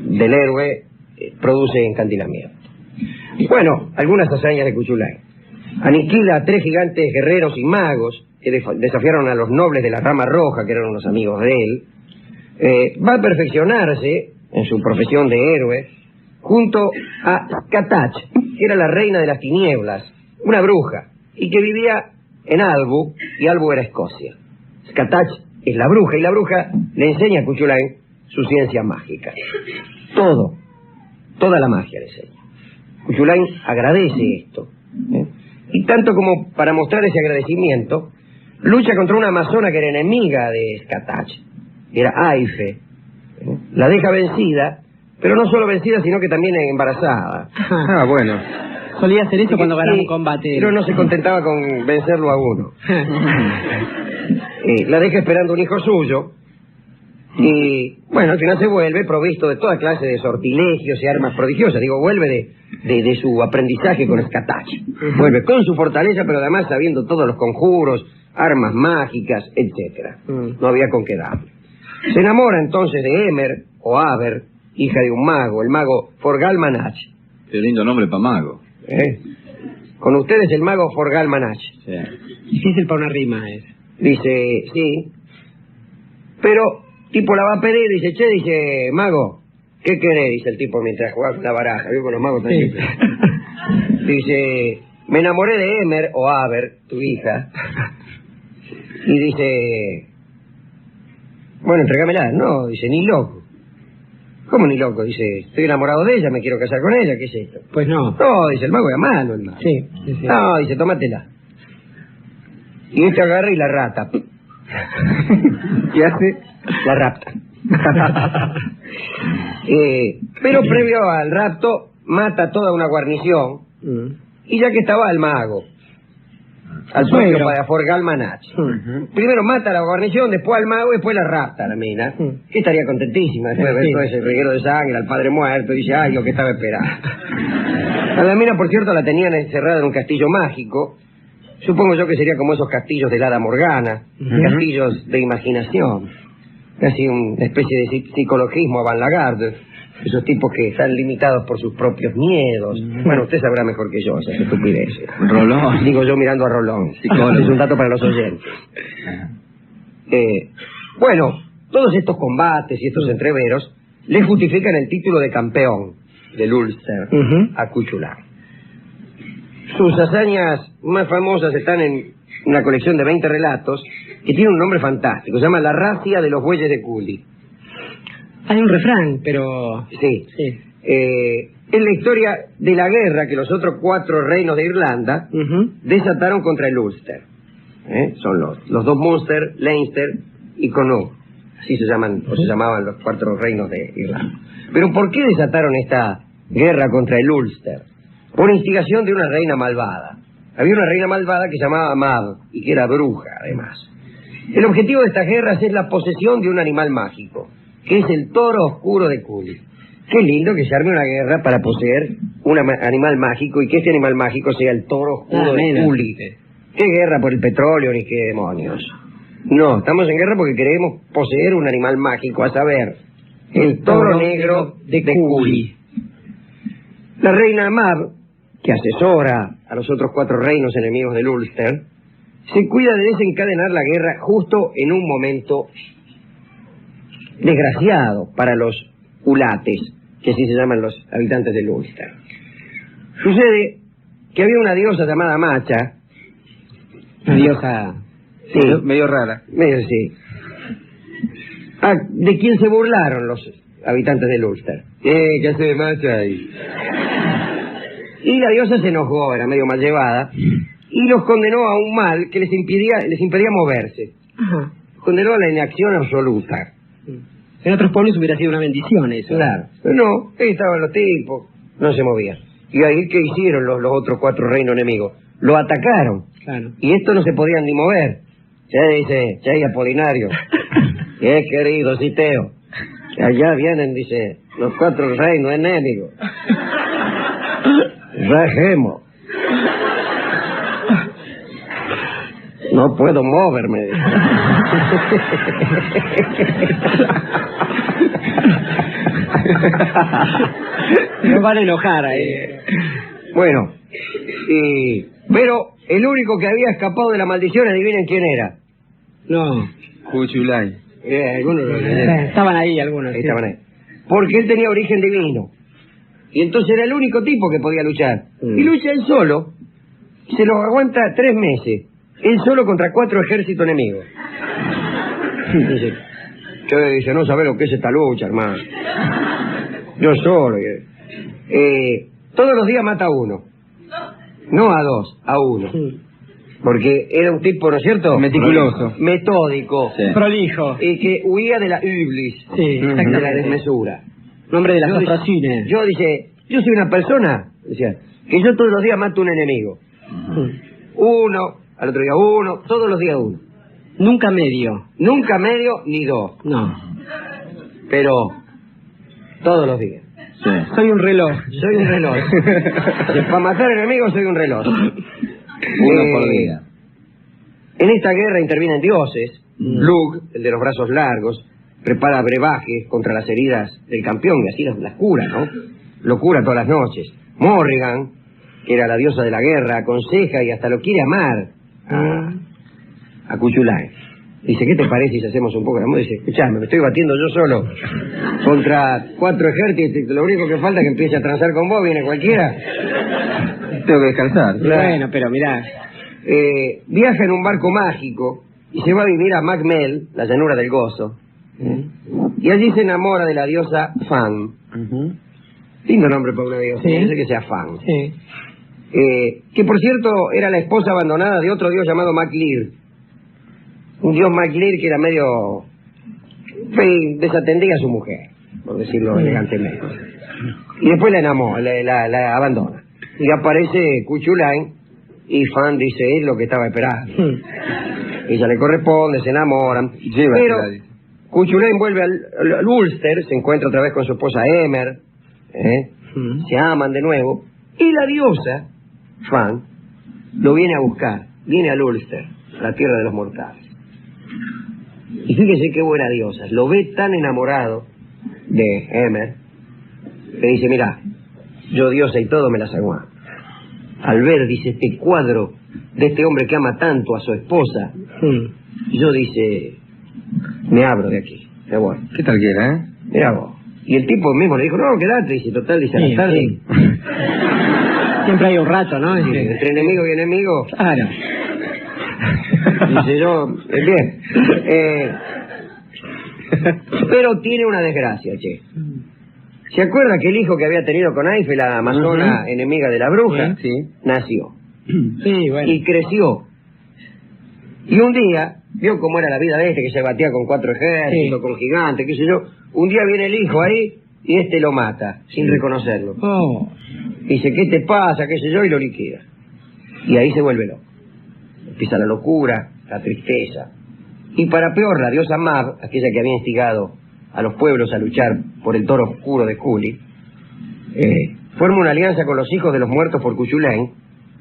del héroe produce encantilamiento. Bueno, algunas hazañas de Cuchulain. Aniquila a 3 gigantes guerreros y magos que desafiaron a los nobles de la rama roja, que eran unos amigos de él. Va a perfeccionarse en su profesión de héroe junto a Skatach, que era la reina de las tinieblas, una bruja, y que vivía en Albu, y Albu era Escocia. Skatach es la bruja, y la bruja le enseña a Cuchulain su ciencia mágica. Toda la magia le enseña. Cuchulain agradece esto. Y tanto como para mostrar ese agradecimiento, lucha contra una amazona que era enemiga de Skatach, que era Aife. La deja vencida, pero no solo vencida, sino que también embarazada. Ah, bueno. Solía hacer eso cuando ganaba un Sí, combate. pero no se contentaba con vencerlo a uno. La deja esperando un hijo suyo. Y, bueno, al final se vuelve provisto de toda clase de sortilegios y armas prodigiosas. Digo, vuelve de su aprendizaje con Skatach. Vuelve con su fortaleza, pero además sabiendo todos los conjuros, armas mágicas, etcétera. No había con qué darle. Se enamora entonces de Emer, o Aber, hija de un mago, el mago Forgal Manach. Qué lindo nombre para mago. Con ustedes el mago Forgal Manach. Sí. Difícil para una rima es. Dice, sí. Pero, tipo la va a pedir, dice, mago, ¿qué querés? Dice el tipo mientras jugaba con la baraja. Yo con los magos también. Sí. Dice, me enamoré de Emer, o Aber, tu hija. Y dice, Bueno, entrégamela. No, dice, ni loco. ¿Cómo ni loco? Dice, estoy enamorado de ella, me quiero casar con ella, ¿qué es esto? Pues no. No, dice, el mago era malo, el mago. Sí. No, dice, tómatela. Y este agarra y la rata. ¿Qué hace? La rapta. Pero previo al rapto, mata toda una guarnición. Y ya que estaba al mago, al suegro para forgar Manach. Primero mata a la guarnición, después al mago, después la rapta a la mina. Que estaría contentísima después de ver todo ese reguero de sangre, al padre muerto, y dice, ay, lo que estaba esperando. A la mina, por cierto, la tenían encerrada en un castillo mágico. Supongo yo que sería como esos castillos de la Hada Morgana, castillos de imaginación. Casi una especie de psicologismo avant la garde. Esos tipos que están limitados por sus propios miedos. Bueno, usted sabrá mejor que yo esas estupideces. Rolón. Digo yo mirando a Rolón. Es un dato para los oyentes. Bueno, todos estos combates y estos entreveros le justifican el título de campeón del Ulster a Cuchulain. Sus hazañas más famosas están en una colección de 20 relatos que tiene un nombre fantástico. Se llama La racia de los bueyes de Cooley. Hay un refrán, pero... Sí. Es la historia de la guerra que los otros 4 reinos de Irlanda desataron contra el Ulster. Son los 2 Munster, Leinster y Connaught. Así se llaman, o se llamaban los 4 reinos de Irlanda. Pero ¿por qué desataron esta guerra contra el Ulster? Por instigación de una reina malvada. Había una reina malvada que se llamaba Mab y que era bruja, además. El objetivo de estas guerras es la posesión de un animal mágico, que es el toro oscuro de Cooley. Qué lindo que se arme una guerra para poseer un animal mágico y que este animal mágico sea el toro oscuro de Cooley. ¿Qué guerra por el petróleo ni qué demonios? No, estamos en guerra porque queremos poseer un animal mágico, a saber, el toro negro de Cooley. La reina Mab, que asesora a los otros 4 reinos enemigos del Ulster, se cuida de desencadenar la guerra justo en un momento desgraciado para los ulates, que así se llaman los habitantes del Ulster. Sucede que había una diosa llamada Macha, una diosa... Sí, medio rara. Medio sí. De quien se burlaron los habitantes del Ulster. ¿Qué hace Macha ahí? Y la diosa se enojó, era medio mal llevada, y los condenó a un mal que les impedía moverse. Ajá. Condenó a la inacción absoluta. En otros pueblos hubiera sido una bendición eso. Claro. Pero no, ahí estaban los tipos, no se movían. Y ahí, ¿qué hicieron los otros 4 reinos enemigos? Lo atacaron. Claro. Y estos no se podían ni mover. Che, Apolinario. Qué querido Citeo. Allá vienen, dice, los 4 reinos enemigos. Rajemos. No puedo moverme. Nos van a enojar ahí. Bueno, pero el único que había escapado de la maldición, adivinen quién era. No. Cuchulain. Algunos Estaban ahí algunos. Sí. Estaban ahí. Porque él tenía origen divino. Y entonces era el único tipo que podía luchar. Y lucha él solo. Se lo aguanta 3 meses. Él solo contra 4 ejércitos enemigos. Dice, no sabe lo que es esta lucha, hermano. Yo solo. Todos los días mata a uno. No a 2, a 1. Porque era un tipo, ¿no es cierto? Meticuloso. Metódico. Sí. Prolijo. Y que huía de la iblis. Sí, De la exactamente. desmesura. Nombre de las Yo dice- atracines. Yo soy una persona, decía, que yo todos los días mato un enemigo. Uno, al otro día 1, todos los días 1. Nunca medio. Nunca medio ni 2, No. pero todos los días. Sí. Soy un reloj. Soy un reloj. Para matar enemigos soy un reloj. Uno por día. En esta guerra intervienen dioses. Lug, el de los brazos largos, prepara brebajes contra las heridas del campeón y así las cura, ¿no? Lo cura todas las noches. Morrigan, que era la diosa de la guerra, aconseja y hasta lo quiere amar a Cuchulain. Dice, ¿qué te parece si hacemos un poco de amor? Dice, escuchame, me estoy batiendo yo solo contra 4 ejércitos, lo único que falta es que empiece a transar con vos, viene cualquiera. Tengo que descansar. Bueno, pero mirá. Viaja en un barco mágico y se va a vivir a Macmel, la llanura del gozo, Y allí se enamora de la diosa Fan. Lindo nombre para una diosa, parece que sea Fan. Sí. Que por cierto era la esposa abandonada de otro dios llamado Maclir. Un dios Maclir que era medio... desatendía a su mujer, por decirlo elegantemente. Y después la enamora, la abandona. Y aparece Cuchulain y Fan dice, es lo que estaba esperando. Ella le corresponde, se enamoran. Pero Cuchulain vuelve al Ulster, se encuentra otra vez con su esposa Emer, se aman de nuevo. Y la diosa, Fan, lo viene a buscar, viene al Ulster, a la tierra de los mortales. Y fíjese qué buena diosa, lo ve tan enamorado de Emer, que dice, mira, yo diosa y todo me las aguanto. Al ver, dice, este cuadro de este hombre que ama tanto a su esposa, yo, dice, me abro de aquí, me voy. ¿Qué tal que era, eh? Mira vos. Y el tipo mismo le dijo, no, quedate, dice, total, dice, a la tarde. Sí. Siempre hay un rato, ¿no? Entre enemigo y enemigo. Claro. Dice yo, bien. Pero tiene una desgracia, che. ¿Se acuerda que el hijo que había tenido con Aife, la amazona enemiga de la bruja, nació? Sí, bueno. Y creció. Y un día, vio cómo era la vida de este, que se batía con 4 ejércitos, con gigantes, qué sé yo. Un día viene el hijo ahí y este lo mata, sin reconocerlo. Oh. Dice, ¿qué te pasa? qué sé yo, y lo liquida. Y ahí se vuelve loco. Empieza la locura, la tristeza. Y para peor, la diosa Mab, aquella que había instigado a los pueblos a luchar por el toro oscuro de Culi, forma una alianza con los hijos de los muertos por Cuchulain,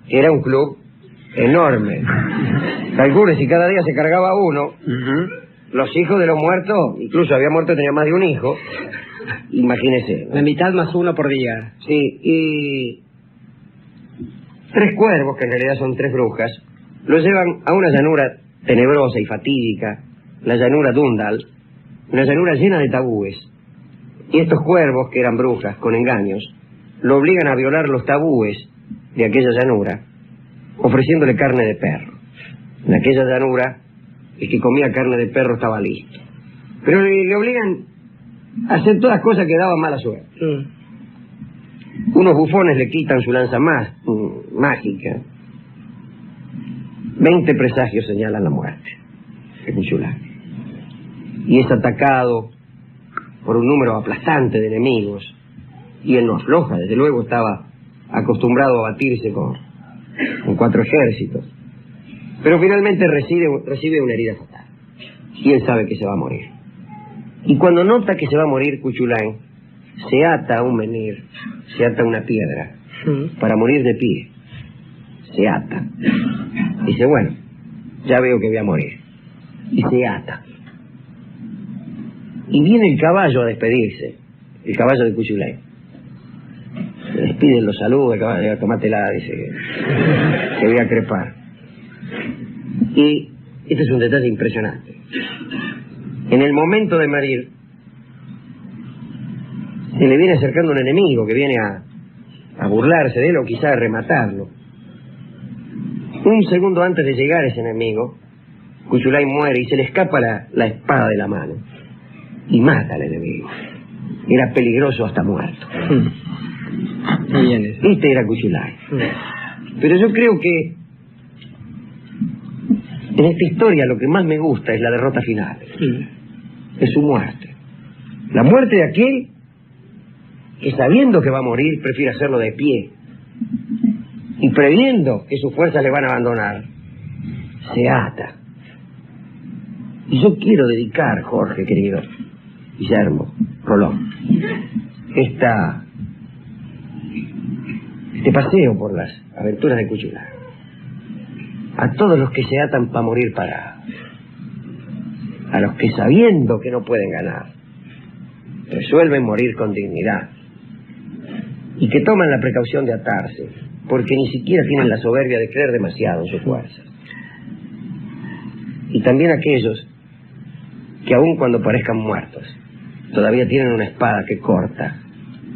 que era un club enorme. Calcule, si cada día se cargaba uno, los hijos de los muertos, incluso había muerto y tenía más de un hijo, imagínese, ¿no? La mitad más 1 por día. Sí, y 3 cuervos, que en realidad son 3 brujas, los llevan a una llanura tenebrosa y fatídica, la llanura Dundal, una llanura llena de tabúes. Y estos cuervos, que eran brujas con engaños, lo obligan a violar los tabúes de aquella llanura, ofreciéndole carne de perro. En aquella llanura, el que comía carne de perro estaba listo. Pero le obligan a hacer todas cosas que daban mala suerte. Unos bufones le quitan su lanza mágica. 20 presagios señalan la muerte de Cuchulain. Y es atacado por un número aplastante de enemigos. Y él no afloja, desde luego estaba acostumbrado a batirse con 4 ejércitos. Pero finalmente recibe una herida fatal. Y él sabe que se va a morir. Y cuando nota que se va a morir Cuchulain, se ata a un menhir, se ata a una piedra, para morir de pie. Se ata. Dice, bueno, ya veo que voy a morir. Y se ata. Y viene el caballo a despedirse, el caballo de Cuchulain. Se despiden, los saluda, el caballo, tomátela, dice que voy a crepar. Y este es un detalle impresionante. En el momento de morir, se le viene acercando un enemigo que viene a burlarse de él o quizá a rematarlo. Un segundo antes de llegar ese enemigo, Cuchulain muere y se le escapa la espada de la mano y mata al enemigo. Era peligroso hasta muerto. Este era Cuchulain. Pero yo creo que en esta historia lo que más me gusta es la derrota final. Es su muerte. La muerte de aquel que, sabiendo que va a morir, prefiere hacerlo de pie. Y previendo que sus fuerzas le van a abandonar, se ata. Y yo quiero dedicar, Jorge, querido, Guillermo, Rolón, este paseo por las aventuras de Cuchulain a todos los que se atan para morir parados, a los que, sabiendo que no pueden ganar, resuelven morir con dignidad y que toman la precaución de atarse porque ni siquiera tienen la soberbia de creer demasiado en sus fuerzas. Y también aquellos que, aun cuando parezcan muertos, todavía tienen una espada que corta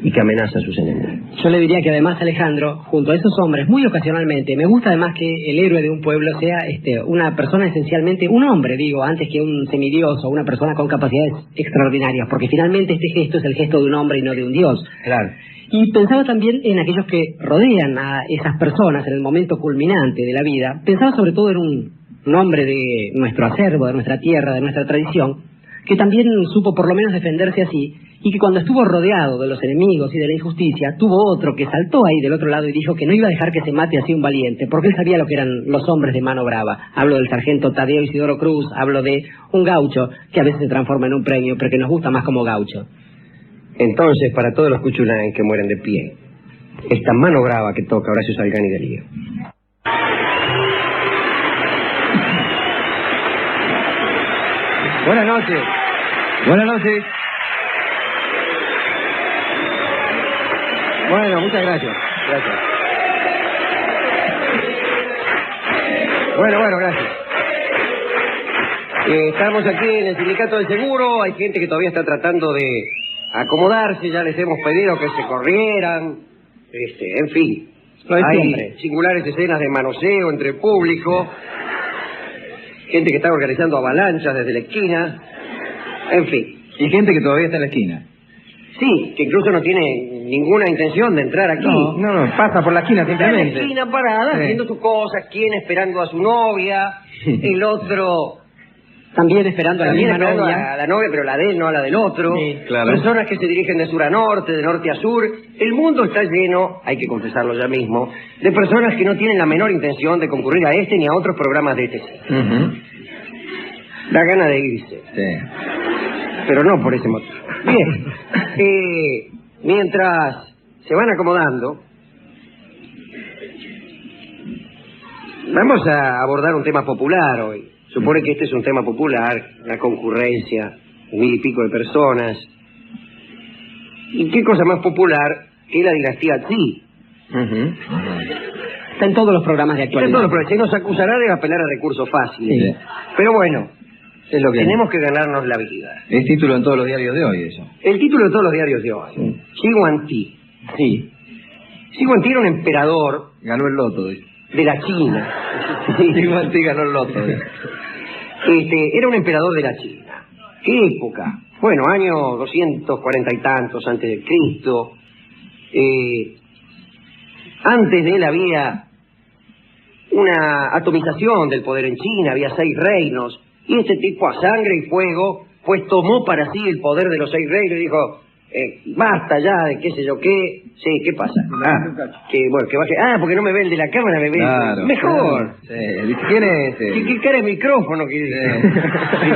y que amenaza a sus enemigos. Yo le diría que además, Alejandro, junto a esos hombres, muy ocasionalmente, me gusta además que el héroe de un pueblo sea una persona esencialmente, un hombre, digo, antes que un semidios o una persona con capacidades extraordinarias, porque finalmente este gesto es el gesto de un hombre y no de un dios. Claro. Y pensaba también en aquellos que rodean a esas personas en el momento culminante de la vida. Pensaba sobre todo en un hombre de nuestro acervo, de nuestra tierra, de nuestra tradición, que también supo por lo menos defenderse así, y que cuando estuvo rodeado de los enemigos y de la injusticia, tuvo otro que saltó ahí del otro lado y dijo que no iba a dejar que se mate así un valiente, porque él sabía lo que eran los hombres de mano brava. Hablo del sargento Tadeo Isidoro Cruz, hablo de un gaucho que a veces se transforma en un premio, pero que nos gusta más como gaucho. Entonces, para todos los cuchulanes que mueren de pie, esta mano brava que toca Horacio Salgani de Lío. Buenas noches. Buenas noches. Bueno, muchas gracias. Gracias. Bueno, gracias. Estamos aquí en el Sindicato del Seguro. Hay gente que todavía está tratando de acomodarse. Ya les hemos pedido que se corrieran. En fin. Hay singulares escenas de manoseo entre el público. Gente que está organizando avalanchas desde la esquina. En fin. Y gente que todavía está en la esquina. Sí, que incluso no tiene ninguna intención de entrar aquí. No, pasa por la esquina Está en la simplemente. esquina parada, haciendo sus cosas, quien esperando a su novia, el otro También esperando a la también misma esperando novia. a la novia, pero la de él, no a la del otro. Sí, claro. Personas que se dirigen de sur a norte, de norte a sur. El mundo está lleno, hay que confesarlo ya mismo, de personas que no tienen la menor intención de concurrir a este ni a otros programas de este cine. Ujú. Da gana de irse, Sí. pero no por ese motivo. Bien, mientras se van acomodando, vamos a abordar un tema popular hoy. Supone que este es un tema popular, una concurrencia, 1000 y pico de personas. ¿Y qué cosa más popular que la dinastía Tsi? Ujú. Está en todos los programas de actualidad. Se nos acusará de apelar a recursos fáciles. Sí. Pero bueno, Es lo que tenemos que ganarnos la vida. es título en todos los diarios de hoy, eso. El título de todos los diarios de hoy. Xi Guangti. Sí. Xi Guangti era un emperador Ganó el loto, dice. de la China. Igual te ganó el loto, dice. Era un emperador de la China. ¿Qué época? Bueno, año 240 y tantos antes de Cristo. Antes de él había una atomización del poder en China, había 6 reinos, y este tipo a sangre y fuego, pues tomó para sí el poder de los 6 reinos y dijo, basta ya de qué sé yo qué. Sí, ¿qué pasa? Que baje. Porque no me ve el de la cámara, me ve Claro. mejor. Sí. Dice, ¿quién es ese? ¿Qué cara de micrófono que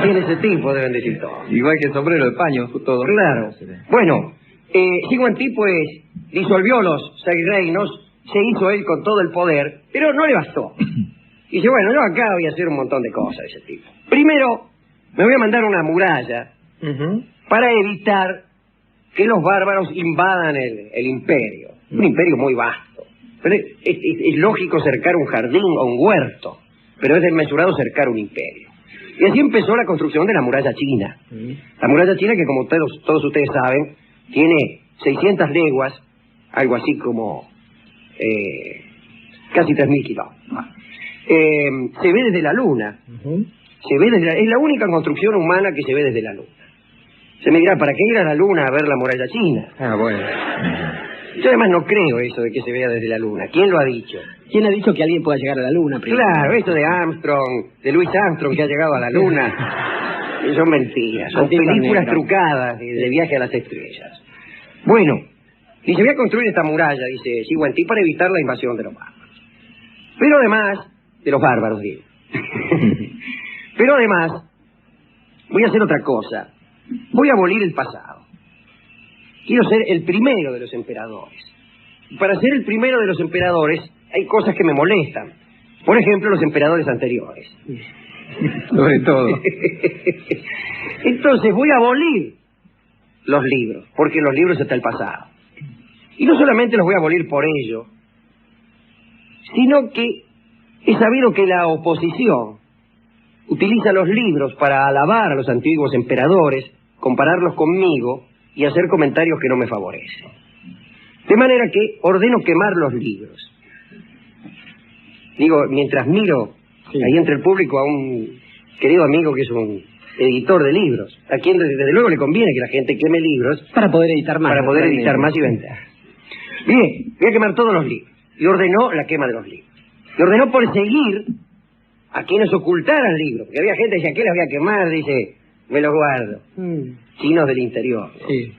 tiene ese tipo? Deben decir todos. Igual que el sombrero de paño, todo. Claro. Bueno, Xi Guangti pues disolvió los 6 reinos, se hizo él con todo el poder, pero no le bastó. Y dice, bueno, yo acá voy a hacer un montón de cosas de ese tipo. Primero, me voy a mandar una muralla para evitar que los bárbaros invadan el imperio. Un imperio muy vasto. Pero es lógico cercar un jardín o un huerto, pero es desmesurado cercar un imperio. Y así empezó la construcción de la muralla china. La muralla china que, como todos ustedes saben, tiene 600 leguas, algo así como casi 3.000 kilómetros. Se ve desde la luna. Es la única construcción humana que se ve desde la luna. Se me dirá, ¿para qué ir a la luna a ver la muralla china? Bueno. Yo además no creo eso de que se vea desde la luna. ¿Quién lo ha dicho? ¿Quién ha dicho que alguien pueda llegar a la luna primero? Claro, esto de Armstrong, de Louis Armstrong que ha llegado a la luna, son mentiras, son Antiguas películas negras. trucadas de viaje a las estrellas. Bueno, dice, voy a construir esta muralla, dice Xi Guangti, para evitar la invasión de los bárbaros. Pero además, de los bárbaros, digo. Pero además, voy a hacer otra cosa. Voy a abolir el pasado. Quiero ser el primero de los emperadores. Y para ser el primero de los emperadores hay cosas que me molestan. Por ejemplo, los emperadores anteriores. Sobre todo. Entonces voy a abolir los libros, porque en los libros está el pasado. Y no solamente los voy a abolir por ello, sino que he sabido que la oposición utiliza los libros para alabar a los antiguos emperadores, compararlos conmigo y hacer comentarios que no me favorecen. De manera que ordeno quemar los libros. Digo, mientras miro ahí entre el público a un querido amigo que es un editor de libros, a quien desde luego le conviene que la gente queme libros Para poder editar más. para poder editar más y vender. Bien, voy a quemar todos los libros. Y ordenó la quema de los libros. Y ordenó perseguir a quienes ocultaran libros. Porque había gente que decía, ¿qué les voy a quemar? Dice, me los guardo. Chinos del interior. ¿No? Sí.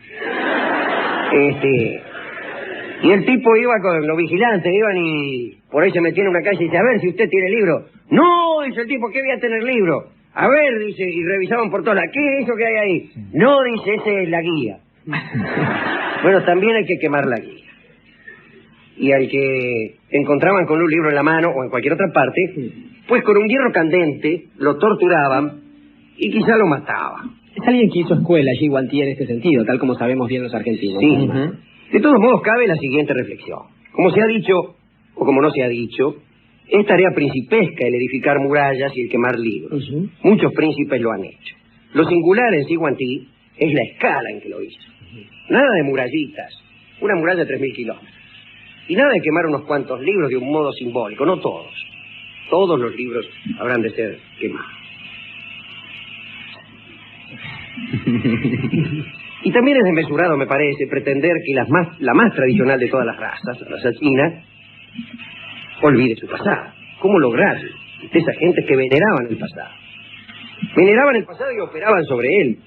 Y el tipo iba con los vigilantes, iban y por ahí se metían en una calle y dice, a ver si usted tiene libro. No, dice el tipo, ¿qué voy a tener libro? A ver, dice, y revisaban por todas las, ¿qué es eso que hay ahí? No, dice, esa es la guía. Bueno, también hay que quemar la guía. Y al que encontraban con un libro en la mano o en cualquier otra parte, pues con un hierro candente lo torturaban y quizá lo mataban. Es alguien que hizo escuela allí, Guantí, en este sentido, tal como sabemos bien los argentinos. Sí. De todos modos, cabe la siguiente reflexión. Como se ha dicho, o como no se ha dicho, es tarea principesca el edificar murallas y el quemar libros. Muchos príncipes lo han hecho. Lo singular en Siguantí es la escala en que lo hizo. Nada de murallitas, una muralla de 3.000 kilómetros. Y nada de quemar unos cuantos libros de un modo simbólico, no todos. Todos los libros habrán de ser quemados. Y también es desmesurado, me parece, pretender que la más tradicional de todas las razas, la raza china, olvide su pasado. ¿Cómo lograrlo? De esas gentes que veneraban el pasado. Veneraban el pasado y operaban sobre él.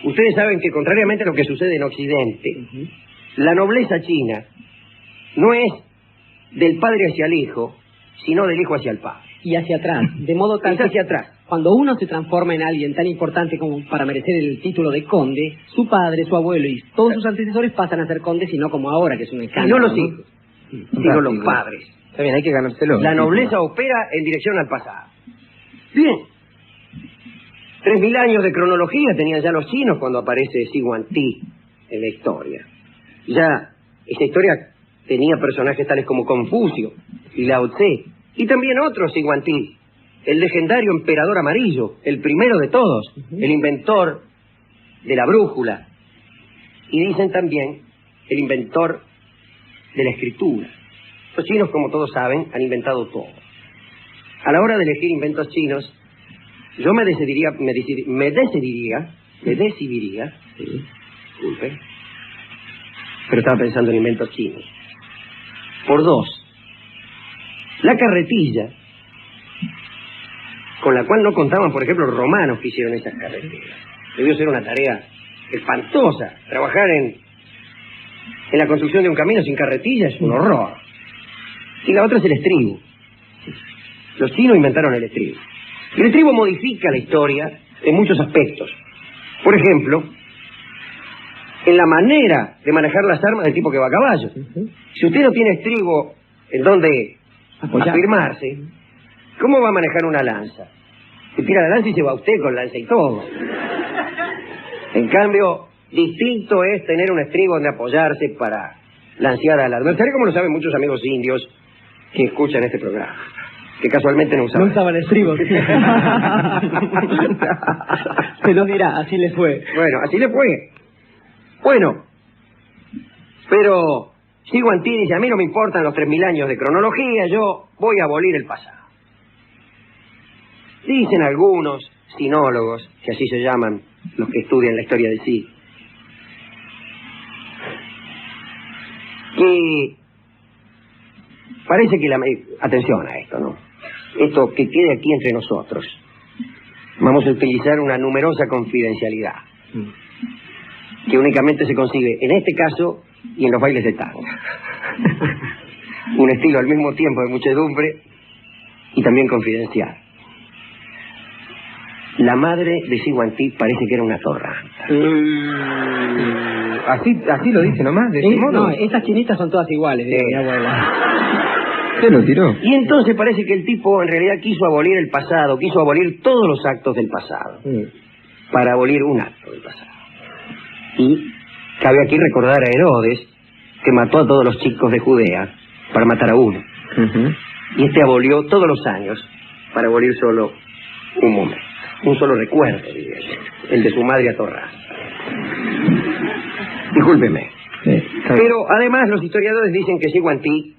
Ustedes saben que, contrariamente a lo que sucede en Occidente, la nobleza china no es del padre hacia el hijo, sino del hijo hacia el padre. Y hacia atrás, de modo tal que hacia atrás. Cuando uno se transforma en alguien tan importante como para merecer el título de conde, su padre, su abuelo y todos sus antecesores pasan a ser condes, y no como ahora, que es un Y escándalo. no los hijos, sino los padres. Está bien, hay que ganárselo. La nobleza opera en dirección al pasado. Bien. 3.000 años de cronología tenían ya los chinos cuando aparece Siguantí en la historia. Ya esa historia tenía personajes tales como Confucio y Lao Tse, y también otro Siguantí, el legendario emperador amarillo, el primero de todos, el inventor de la brújula, y dicen también el inventor de la escritura. Los chinos, como todos saben, han inventado todo. A la hora de elegir inventos chinos, yo me decidiría, disculpe, pero estaba pensando en inventos chinos, por dos. La carretilla, con la cual no contaban, por ejemplo, los romanos que hicieron esas carreteras. Debió ser una tarea espantosa. Trabajar en la construcción de un camino sin carretilla es un horror. Y la otra es el estribo. Los chinos inventaron el estribo. Y el estribo modifica la historia en muchos aspectos. Por ejemplo, en la manera de manejar las armas del tipo que va a caballo. Si usted no tiene estribo en donde afirmarse, ¿cómo va a manejar una lanza? Se tira la lanza y se va usted con lanza y todo. En cambio, distinto es tener un estribo donde apoyarse para lancear al adversario, como lo saben muchos amigos indios que escuchan este programa, que casualmente no usaban. No usaban estribos. Se nos dirá, así les fue. Bueno, así le fue. Bueno, pero Siguantí dice, a mí no me importan los 3.000 años de cronología, yo voy a abolir el pasado. Dicen algunos sinólogos, que así se llaman los que estudian la historia de sí, que parece que atención a esto, ¿no? Esto que quede aquí entre nosotros. Vamos a utilizar una numerosa confidencialidad, que únicamente se consigue en este caso y en los bailes de tango. Un estilo al mismo tiempo de muchedumbre y también confidencial. La madre de Siguantí parece que era una torranta. Así lo dice nomás, de ese modo. No, esas chinitas son todas iguales, dice mi abuela. Se lo tiró. Y entonces parece que el tipo en realidad quiso abolir el pasado, quiso abolir todos los actos del pasado, para abolir un acto del pasado. Y cabe aquí recordar a Herodes, que mató a todos los chicos de Judea para matar a uno. Y este abolió todos los años para abolir solo un momento, un solo recuerdo, diría yo, el de su madre atorrada. Discúlpeme. Pero además los historiadores dicen que Siguantí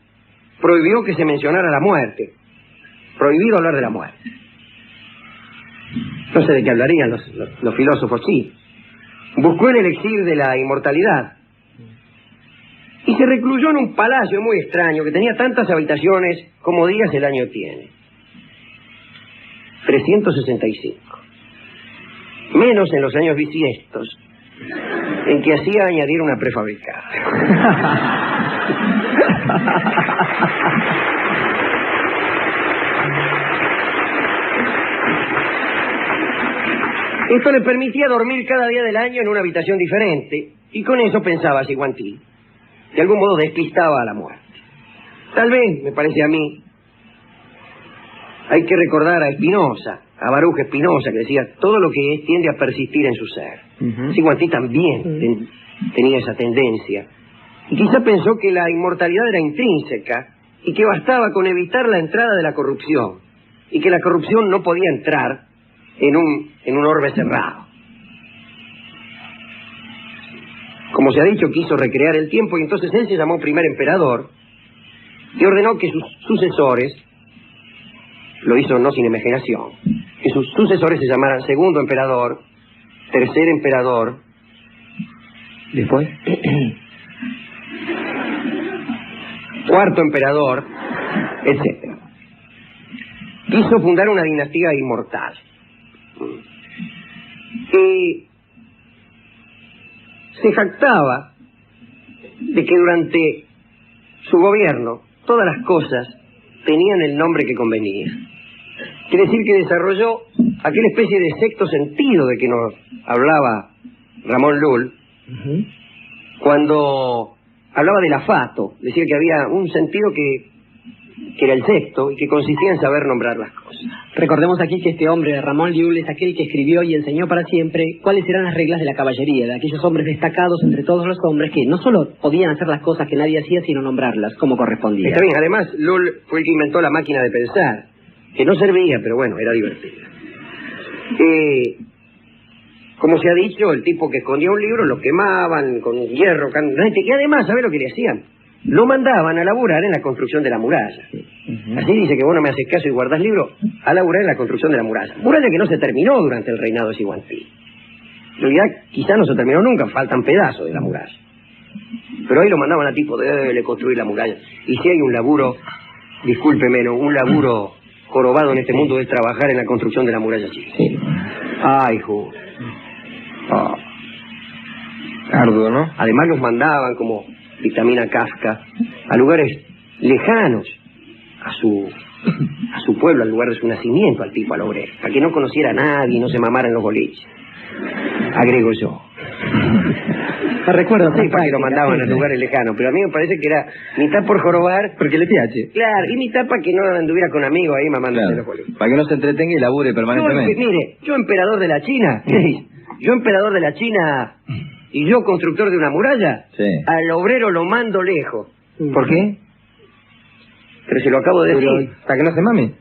prohibió que se mencionara la muerte. Prohibido hablar de la muerte. No sé de qué hablarían los filósofos, sí. Buscó el elixir de la inmortalidad. Y se recluyó en un palacio muy extraño que tenía tantas habitaciones como días el año tiene. 365. Menos en los años bisiestos, en que hacía añadir una prefabricada. Esto le permitía dormir cada día del año en una habitación diferente, y con eso pensaba Siguantí. De algún modo despistaba a la muerte. Tal vez, me parece a mí, hay que recordar a Spinoza, a Baruch Spinoza, que decía, todo lo que es tiende a persistir en su ser. Siguantí también tenía esa tendencia. Y quizá pensó que la inmortalidad era intrínseca y que bastaba con evitar la entrada de la corrupción. Y que la corrupción no podía entrar en un orbe cerrado. Como se ha dicho, quiso recrear el tiempo y entonces él se llamó primer emperador y ordenó que sus sucesores, lo hizo no sin imaginación, que sus sucesores se llamaran segundo emperador, tercer emperador, después cuarto emperador, etc. Quiso fundar una dinastía inmortal. Y se jactaba de que durante su gobierno todas las cosas tenían el nombre que convenía. Quiere decir que desarrolló aquella especie de sexto sentido de que nos hablaba Ramón Lull, cuando hablaba del afato, decía que había un sentido que era el sexto y que consistía en saber nombrar las cosas. Recordemos aquí que este hombre, Ramón Llull, es aquel que escribió y enseñó para siempre cuáles eran las reglas de la caballería, de aquellos hombres destacados entre todos los hombres que no solo podían hacer las cosas que nadie hacía, sino nombrarlas como correspondía. Está bien, además Lull fue el que inventó la máquina de pensar, que no servía, pero bueno, era divertida. Como se ha dicho, el tipo que escondía un libro lo quemaban con hierro candente, y además, ¿sabe lo que le hacían? Lo mandaban a laburar en la construcción de la muralla. Así dice que vos no me haces caso y guardás libro, a laburar en la construcción de la muralla. Muralla que no se terminó durante el reinado de Siguantí. En realidad, quizá no se terminó nunca, faltan pedazos de la muralla. Pero ahí lo mandaban a tipo de construir la muralla. Y si hay un laburo, discúlpeme, un laburo jorobado en este mundo es trabajar en la construcción de la muralla china. Sí. Ay, hijo. Oh. Arduo, ¿no? Además los mandaban como vitamina Kafka a lugares lejanos a su pueblo, al lugar de su nacimiento, al tipo, al obrero, para que no conociera a nadie y no se mamara en los boliches. Agrego yo. Me recuerdo, sí, para que lo mandaban a lugares lejanos, pero a mí me parece que era mitad por jorobar, porque le piache. Claro, y mitad para que no anduviera con amigos ahí mamándose en los boliches. Para que no se entretenga y labure permanentemente. Mire, yo emperador de la China, ¿qué dice? Yo emperador de la China y yo constructor de una muralla, sí. Al obrero lo mando lejos. ¿Por qué? Pero se lo acabo de decir. ¿Para que no se mame?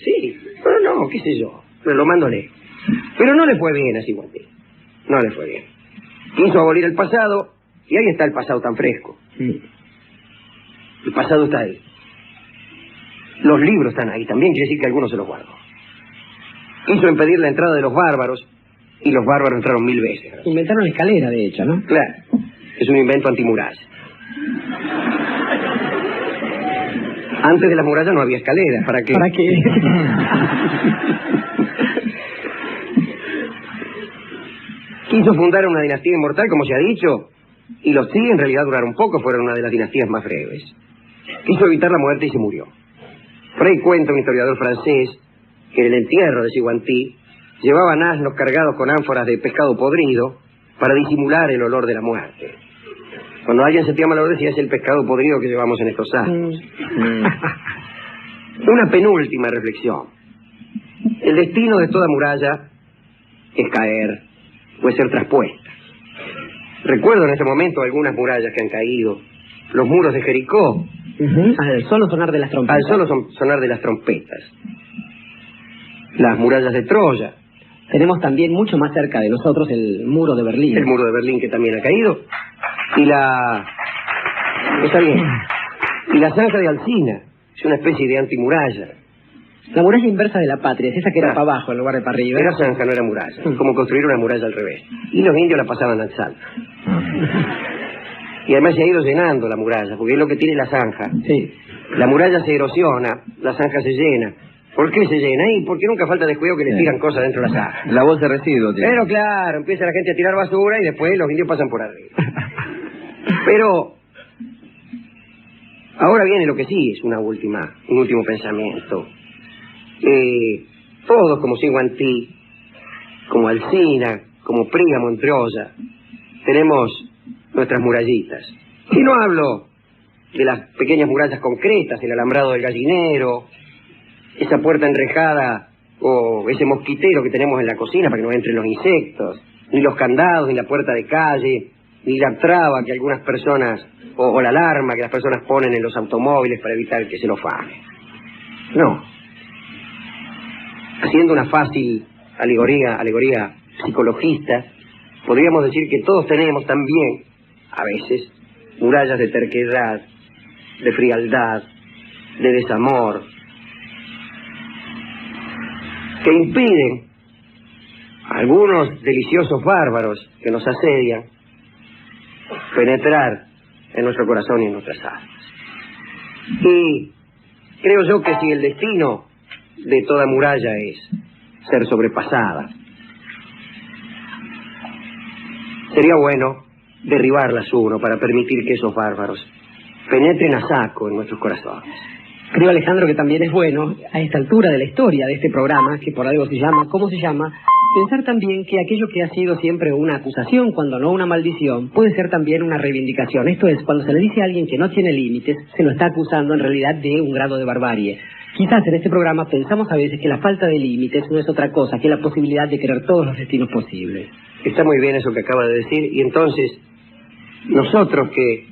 Sí, pero no, qué sé yo, pero lo mando lejos. Pero no le fue bien a Siguantí, no le fue bien. Quiso abolir el pasado y ahí está el pasado tan fresco. El pasado está ahí. Los libros están ahí, también quiere decir que algunos se los guardó. Quiso impedir la entrada de los bárbaros y los bárbaros entraron 1000 veces. Inventaron la escalera, de hecho, ¿no? Claro, es un invento antimuralla. Antes de las murallas no había escaleras, ¿para qué? ¿Para qué? Quiso fundar una dinastía inmortal, como se ha dicho, y los sí en realidad duraron poco, fueron una de las dinastías más breves. Quiso evitar la muerte y se murió. Por ahí cuenta un historiador francés que en el entierro de Siguantí llevaban asnos cargados con ánforas de pescado podrido para disimular el olor de la muerte. Cuando alguien sentía mal olor decía, es el pescado podrido que llevamos en estos asnos. Una penúltima reflexión. El destino de toda muralla es caer, puede ser traspuesta. Recuerdo en este momento algunas murallas que han caído. Los muros de Jericó. Al solo sonar de las trompetas. Al solo sonar de las trompetas. Las murallas de Troya. Tenemos también mucho más cerca de nosotros el muro de Berlín. El muro de Berlín que también ha caído. Y la Está bien. Y la zanja de Alsina es una especie de antimuralla. La muralla inversa de la patria, es esa que era Ah. para abajo en lugar de para arriba. Era zanja, no era muralla. Es como construir una muralla al revés. Y los indios la pasaban al salto. Y además se ha ido llenando la muralla, porque es lo que tiene la zanja. Sí. La muralla se erosiona, la zanja se llena. ¿Por qué se llena? Y porque nunca falta descuido que le tiran cosas dentro de la zanja. La bolsa de residuos, tío. Pero claro, empieza la gente a tirar basura y después los indios pasan por arriba. Pero ahora viene lo que sí es un último pensamiento. Todos como Siguantí, como Alsina, como Príamo en Troya, tenemos nuestras murallitas. Y no hablo de las pequeñas murallas concretas, el alambrado del gallinero, esa puerta enrejada o ese mosquitero que tenemos en la cocina para que no entren los insectos, ni los candados, ni la puerta de calle, ni la traba que algunas personas, o la alarma que las personas ponen en los automóviles para evitar que se lo faje. No. Haciendo una fácil alegoría psicologista, podríamos decir que todos tenemos también, a veces, murallas de terquedad, de frialdad, de desamor, que impiden a algunos deliciosos bárbaros que nos asedian penetrar en nuestro corazón y en nuestras almas. Y creo yo que si el destino de toda muralla es ser sobrepasada, sería bueno derribarlas uno para permitir que esos bárbaros penetren a saco en nuestros corazones. Creo, Alejandro, que también es bueno, a esta altura de la historia de este programa, que por algo se llama, ¿cómo se llama?, pensar también que aquello que ha sido siempre una acusación, cuando no una maldición, puede ser también una reivindicación. Esto es, cuando se le dice a alguien que no tiene límites, se lo está acusando en realidad de un grado de barbarie. Quizás en este programa pensamos a veces que la falta de límites no es otra cosa que la posibilidad de querer todos los destinos posibles. Está muy bien eso que acaba de decir, y entonces, nosotros que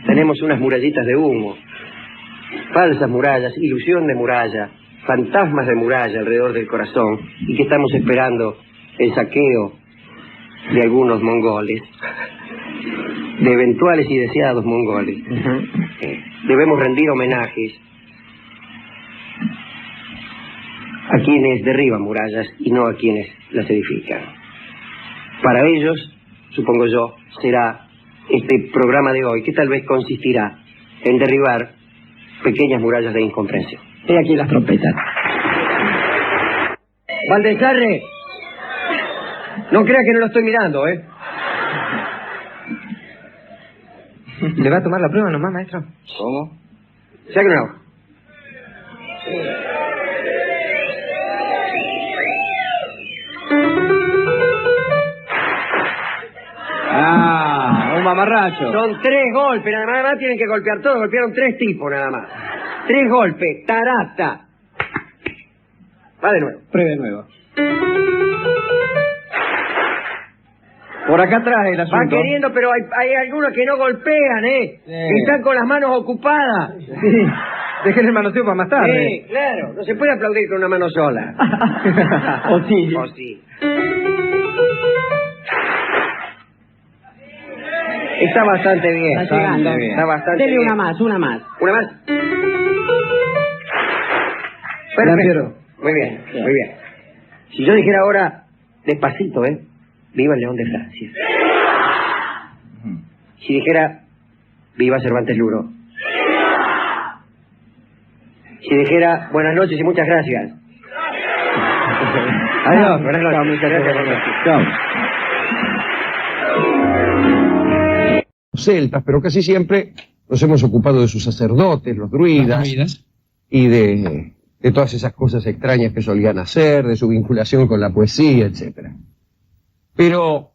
tenemos unas murallitas de humo, falsas murallas, ilusión de muralla, fantasmas de muralla alrededor del corazón, y que estamos esperando el saqueo de algunos mongoles, de eventuales y deseados mongoles. Debemos rendir homenajes a quienes derriban murallas y no a quienes las edifican. Para ellos, supongo yo, será este programa de hoy, que tal vez consistirá en derribar pequeñas murallas de incomprensión. He aquí las trompetas. Baldassarre, no crea que no lo estoy mirando, ¿eh? ¿Le va a tomar la prueba nomás, maestro? ¿Cómo? Saque una hoja. Ah, un mamarracho. Son 3 golpes, nada más tienen que golpear todos, golpearon 3 tipos nada más. 3 golpes, tarata. Va de nuevo. Pruebe de nuevo. Por acá atrás el asunto. Va queriendo, pero hay algunos que no golpean, ¿eh? Que están con las manos ocupadas. Sí. Dejen el manoseo para más tarde. Sí, claro. No se puede aplaudir con una mano sola. O sí. O sí. Está bastante bien. Está llegando. bien. Está bastante Dele bien. una más, una más. ¿Una más? Perfecto. Muy bien, muy bien. Si yo dijera ahora, despacito, viva el León de Francia. Si dijera, viva Cervantes Luro. Si dijera, buenas noches y muchas gracias. Adiós, buenas noches. Chao, muchas gracias. Chao. Celtas, pero casi siempre nos hemos ocupado de sus sacerdotes, los druidas, y de todas esas cosas extrañas que solían hacer, de su vinculación con la poesía, etcétera. Pero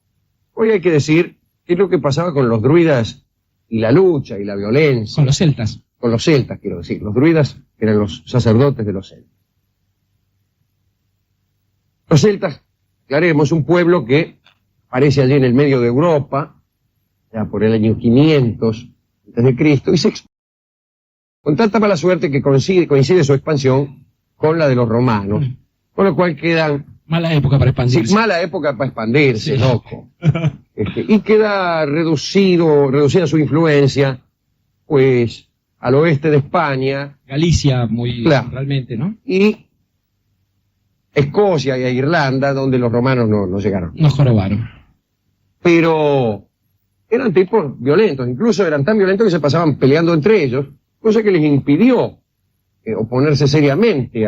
hoy hay que decir qué es lo que pasaba con los druidas y la lucha y la violencia. Con los celtas. Con los celtas, quiero decir. Los druidas eran los sacerdotes de los celtas. Los celtas, aclaremos, un pueblo que aparece allí en el medio de Europa, ya por el año 500 a.C., y se con tanta mala suerte que coincide su expansión con la de los romanos, con lo cual quedan... Mala época para expandirse. Sí, mala época para expandirse, loco. Y queda reducida su influencia pues al oeste de España Galicia, muy Claro. realmente, ¿no? y Escocia y a Irlanda, donde los romanos no llegaron. Nos jorobaron. Pero eran tipos violentos, incluso eran tan violentos que se pasaban peleando entre ellos, cosa que les impidió oponerse seriamente.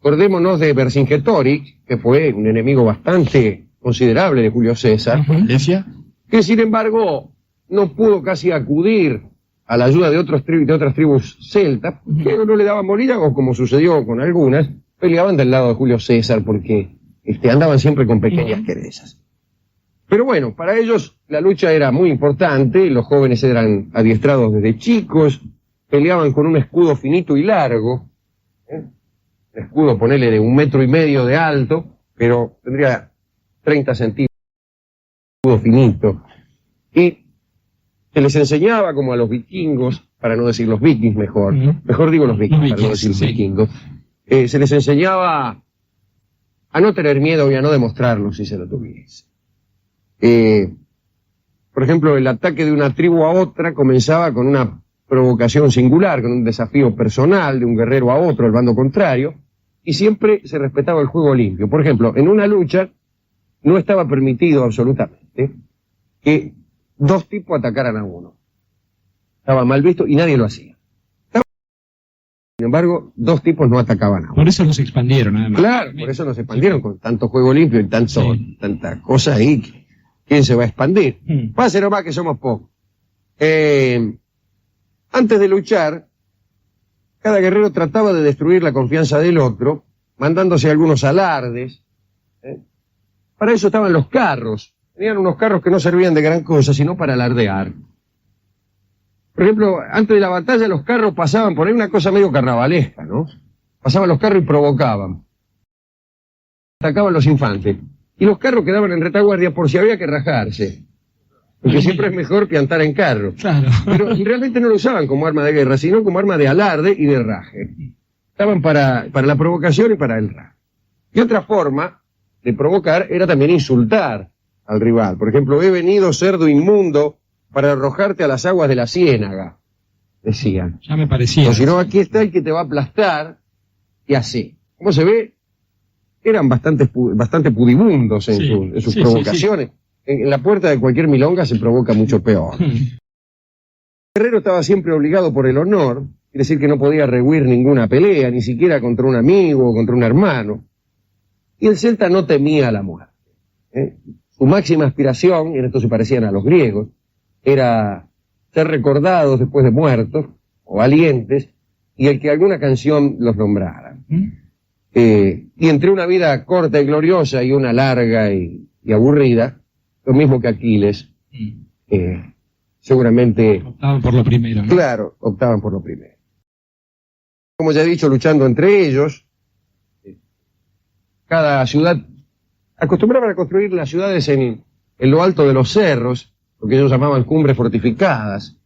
Acordémonos de Vercingetorix, que fue un enemigo bastante considerable de Julio César, ¿Alesia? que sin embargo no pudo casi acudir a la ayuda de otras tribus celtas, que no le daban bolilla, o como sucedió con algunas, peleaban del lado de Julio César porque andaban siempre con pequeñas querellas. Pero bueno, para ellos la lucha era muy importante, los jóvenes eran adiestrados desde chicos, peleaban con un escudo finito y largo, un escudo, ponele, de 1,5 metros de alto, pero tendría 30 centímetros, escudo finito, y se les enseñaba, como a los vikingos, para no decir los vikings mejor, mejor digo los vikings, para no decir sí. vikingos, se les enseñaba a no tener miedo y a no demostrarlo si se lo tuviese. Por ejemplo, el ataque de una tribu a otra comenzaba con una provocación singular, con un desafío personal de un guerrero a otro, al bando contrario, y siempre se respetaba el juego limpio. Por ejemplo, en una lucha no estaba permitido absolutamente que dos tipos atacaran a uno. Estaba mal visto y nadie lo hacía. Sin embargo, dos tipos no atacaban a uno. Por eso los expandieron, además. Claro, por eso nos expandieron con tanto juego limpio y Sí. tanta cosa ahí. ¿Quién se va a expandir? Pase nomás que somos pocos. Antes de luchar, cada guerrero trataba de destruir la confianza del otro, mandándose algunos alardes. Para eso estaban los carros. Tenían unos carros que no servían de gran cosa, sino para alardear. Por ejemplo, antes de la batalla los carros pasaban por ahí, una cosa medio carnavalesca, ¿no? Pasaban los carros y provocaban. Atacaban los infantes. Y los carros quedaban en retaguardia por si había que rajarse. Porque siempre es mejor que andar en carro. Claro. Pero realmente no lo usaban como arma de guerra, sino como arma de alarde y de raje. Estaban para la provocación y para el raje. Y otra forma de provocar era también insultar al rival. Por ejemplo, he venido, cerdo inmundo, para arrojarte a las aguas de la ciénaga, decían. Ya me parecía. O si no, aquí está el que te va a aplastar, y así. Como se ve, eran bastante pudibundos en sus provocaciones. En la puerta de cualquier milonga se provoca mucho peor. El guerrero estaba siempre obligado por el honor, quiere decir que no podía rehuir ninguna pelea, ni siquiera contra un amigo o contra un hermano. Y el celta no temía la muerte. Su máxima aspiración, y en esto se parecían a los griegos, era ser recordados después de muertos, o valientes, y el que alguna canción los nombrara. Y entre una vida corta y gloriosa y una larga y aburrida, lo mismo que Aquiles, seguramente... Optaban por lo primero, ¿no? Claro, optaban por lo primero. Como ya he dicho, luchando entre ellos, cada ciudad... Acostumbraban a construir las ciudades en lo alto de los cerros, lo que ellos llamaban cumbres fortificadas.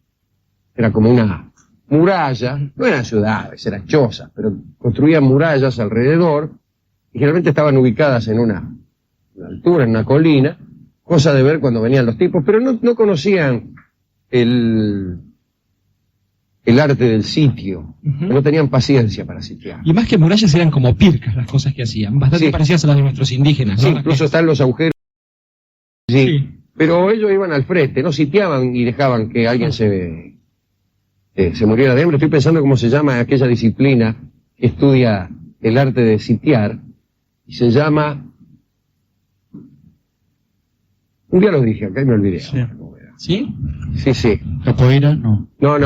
Era como una muralla, no eran ciudades, eran chozas, pero construían murallas alrededor, y generalmente estaban ubicadas en una altura, en una colina, cosa de ver cuando venían los tipos, pero no conocían el arte del sitio, no tenían paciencia para sitiar. Y más que murallas eran como pircas las cosas que hacían, bastante Sí. parecidas a las de nuestros indígenas, ¿no? Sí, incluso están los agujeros. Sí. Pero ellos iban al frente, no sitiaban y dejaban que alguien se muriera de hambre. Estoy pensando cómo se llama aquella disciplina que estudia el arte de sitiar, y se llama... Un día lo dije, acá y me olvidé. Sí. ¿Sí? Sí, sí. Capoeira, no. No.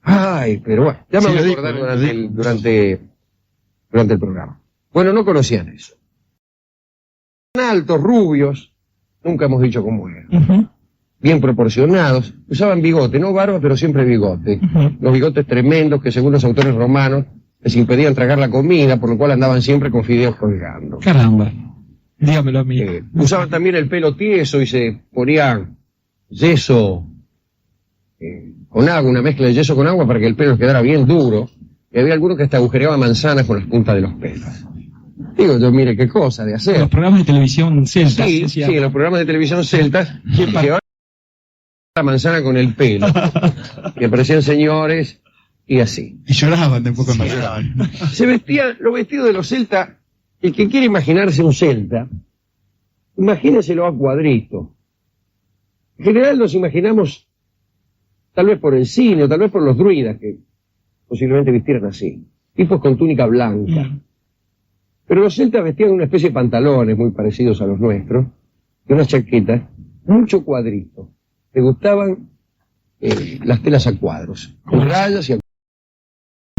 Ay, pero bueno, ya me Sí, voy a lo dijo, acordar lo dijo. durante el programa. Bueno, no conocían eso. Altos, rubios, nunca hemos dicho cómo eran. Bien proporcionados, usaban bigote, no barba, pero siempre bigote. Los bigotes tremendos que según los autores romanos les impedían tragar la comida, por lo cual andaban siempre con fideos colgando. Caramba. Dígamelo a mí. Usaban también el pelo tieso y se ponían yeso con agua, una mezcla de yeso con agua para que el pelo les quedara bien duro. Y había algunos que hasta agujereaban manzanas con las puntas de los pelos. Digo yo, mire qué cosa de hacer. Los programas de televisión celtas. Sí, decía. sí, en los programas de televisión celtas, que ahora la manzana con el pelo, que aparecían señores y así. Y lloraban, tampoco me lloraban. Se vestían, los vestidos de los celtas, el que quiere imaginarse un celta, imagínenselo a cuadrito. En general nos imaginamos, tal vez por el cine o tal vez por los druidas, que posiblemente vistieran así, tipos con túnica blanca. Pero los celtas vestían una especie de pantalones muy parecidos a los nuestros, y unas chaquetas, mucho cuadrito. Les gustaban las telas a cuadros, con rayas y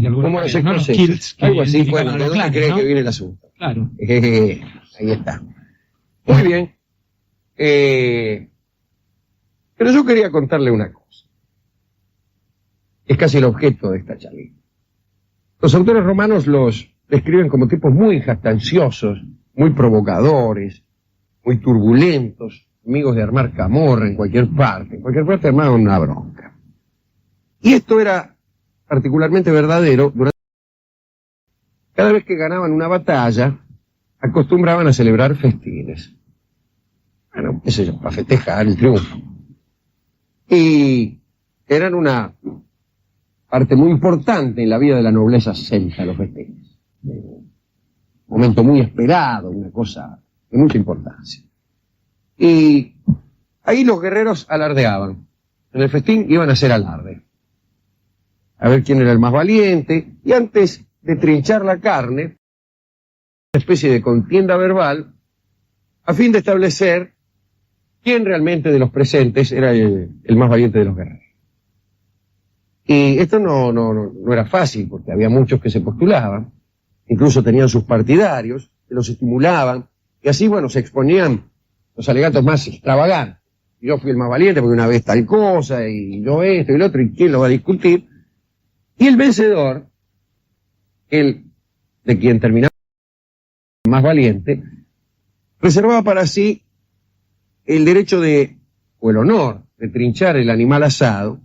como los escoceses. Algo así, bueno, ¿de dónde cree que viene el asunto? Claro. Ahí está. Muy bien. Pero yo quería contarle una cosa. Es casi el objeto de esta charla. Los autores romanos los describen como tipos muy jactanciosos, muy provocadores, muy turbulentos, amigos de armar camorra en cualquier parte. En cualquier parte armaban una bronca. Y esto era particularmente verdadero durante... Cada vez que ganaban una batalla, acostumbraban a celebrar festines. Bueno, qué sé yo, para festejar el triunfo. Y eran una parte muy importante en la vida de la nobleza celta, los festines. Un momento muy esperado, una cosa de mucha importancia. Y ahí los guerreros alardeaban. En el festín iban a hacer alarde. A ver quién era el más valiente. Y antes de trinchar la carne, una especie de contienda verbal, a fin de establecer quién realmente de los presentes era el más valiente de los guerreros. Y esto no era fácil, porque había muchos que se postulaban, incluso tenían sus partidarios, que los estimulaban, y así, bueno, se exponían los alegatos más extravagantes. Yo fui el más valiente porque una vez tal cosa, y yo esto y lo otro, y quién lo va a discutir. Y el vencedor, el de quien terminaba más valiente, reservaba para sí el derecho o el honor de trinchar el animal asado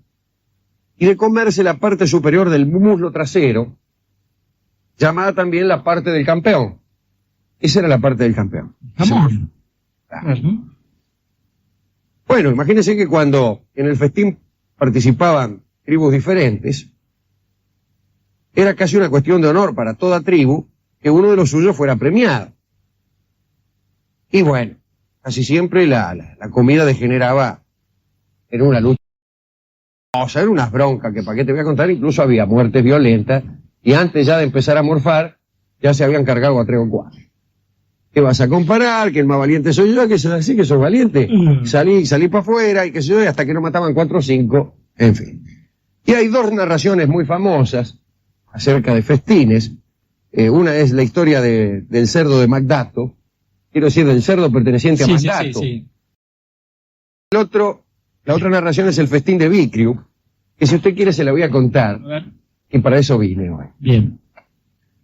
y de comerse la parte superior del muslo trasero, llamada también la parte del campeón. Esa era la parte del campeón. Jamón. Bueno, imagínense que cuando en el festín participaban tribus diferentes, era casi una cuestión de honor para toda tribu que uno de los suyos fuera premiado. Y bueno, casi siempre la comida degeneraba en una lucha. O sea, eran unas broncas que para qué te voy a contar, incluso había muertes violentas, y antes ya de empezar a morfar, ya se habían cargado a 3 o 4. ¿Qué vas a comparar? Que el más valiente soy yo, que sos así, que sos valiente. Salí para afuera, y qué sé yo, y hasta que no mataban 4 o 5, en fin. Y hay 2 narraciones muy famosas acerca de festines. Una es la historia del cerdo de Magdato, quiero decir, del cerdo perteneciente a Magdato. Sí. La otra narración es el festín de Vicriu, que si usted quiere se la voy a contar, y para eso vine hoy. Bien.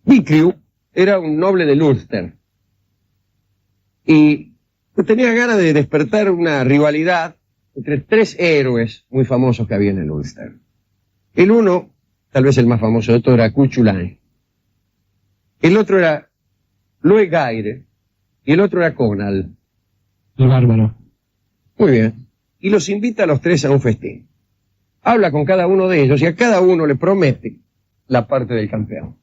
Vicriu era un noble del Ulster, y tenía ganas de despertar una rivalidad entre 3 héroes muy famosos que había en el Ulster. El uno, tal vez el más famoso de todos, era Cuchulain. El otro era Loegaire, y el otro era Conal. El bárbaro. Muy bien. Y los invita a los 3 a un festín. Habla con cada uno de ellos y a cada uno le promete la parte del campeón.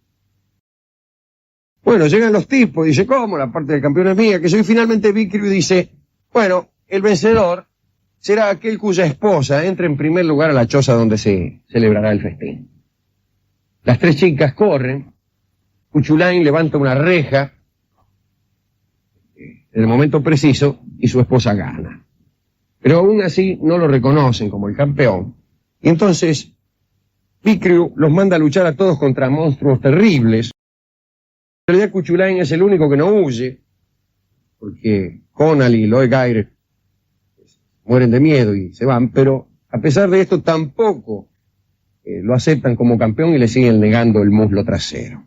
Bueno, llegan los tipos y dice, ¿cómo? La parte del campeón es mía. Que soy finalmente Vicriu y dice, bueno, el vencedor será aquel cuya esposa entre en primer lugar a la choza donde se celebrará el festín. Las 3 chicas corren, Cuchulain levanta una reja en el momento preciso y su esposa gana. Pero aún así no lo reconocen como el campeón. Y entonces Vicriu los manda a luchar a todos contra monstruos terribles. En realidad Cuchulain es el único que no huye, porque Conal y Loegaire mueren de miedo y se van, pero a pesar de esto tampoco lo aceptan como campeón y le siguen negando el muslo trasero.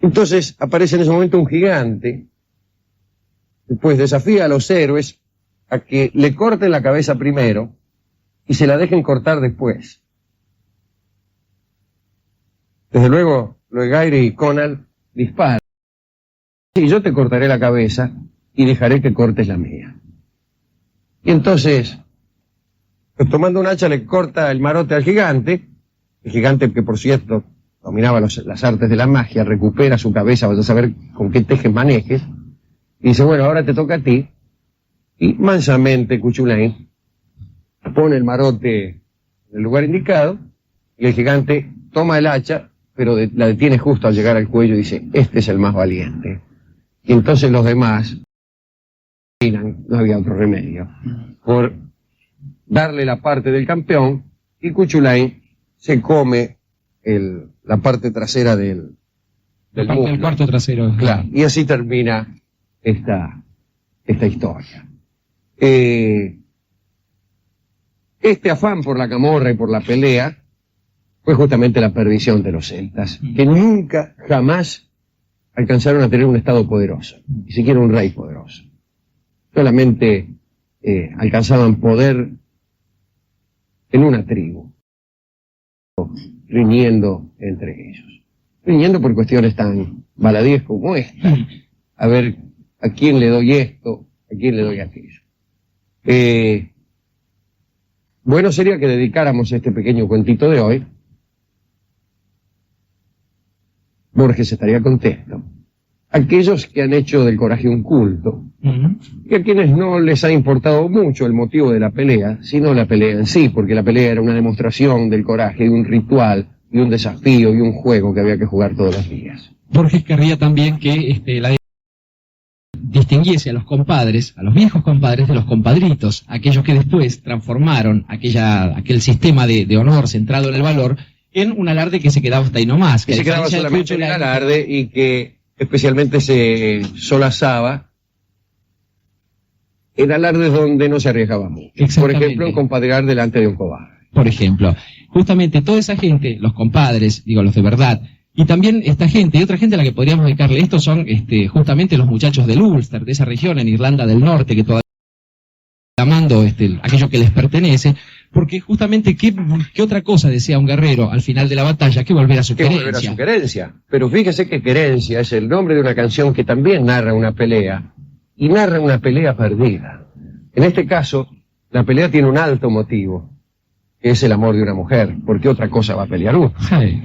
Entonces aparece en ese momento un gigante, después desafía a los héroes a que le corten la cabeza primero y se la dejen cortar después. Desde luego, Loegaire y Conal disparan. y yo te cortaré la cabeza y dejaré que cortes la mía. Y entonces, pues, tomando un hacha le corta el marote al gigante, el gigante que por cierto dominaba las artes de la magia, recupera su cabeza, vas a saber con qué tejes manejes, y dice, bueno, ahora te toca a ti, y mansamente Cuchulain pone el marote en el lugar indicado, y el gigante toma el hacha, pero la detiene justo al llegar al cuello y dice, este es el más valiente. Y entonces los demás, no había otro remedio, por darle la parte del campeón, y Cuchulain se come la parte trasera del muslo. El cuarto trasero. Claro, y así termina esta historia. Este afán por la camorra y por la pelea fue justamente la perdición de los celtas, que nunca, jamás alcanzaron a tener un estado poderoso, ni siquiera un rey poderoso. Solamente alcanzaban poder en una tribu, riñendo entre ellos. Riñendo por cuestiones tan baladíes como esta. A ver, ¿a quién le doy esto? ¿A quién le doy aquello? Bueno sería que dedicáramos este pequeño cuentito de hoy. Borges estaría contento. Aquellos que han hecho del coraje un culto, y a quienes no les ha importado mucho el motivo de la pelea, sino la pelea en sí, porque la pelea era una demostración del coraje, de un ritual, y un desafío, y un juego que había que jugar todos los días. Borges querría también que la distinguiese a los compadres, a los viejos compadres de los compadritos, aquellos que después transformaron aquel sistema de honor centrado en el valor en un alarde que se quedaba hasta ahí nomás. Que se quedaba solamente en el alarde y que especialmente se solazaba en alardes donde no se arriesgaba mucho. Por ejemplo, en compadrear delante de un cobarde. Por ejemplo, justamente toda esa gente, los compadres, digo los de verdad, y también esta gente y otra gente a la que podríamos dedicarle esto son justamente los muchachos del Ulster, de esa región en Irlanda del Norte, que todavía llamando aquello que les pertenece, porque justamente ¿qué otra cosa desea un guerrero al final de la batalla que volver a su querencia? Volver a su querencia. Pero fíjese que querencia es el nombre de una canción que también narra una pelea, y narra una pelea perdida. En este caso, la pelea tiene un alto motivo, que es el amor de una mujer, porque otra cosa va a pelear uno. Sí.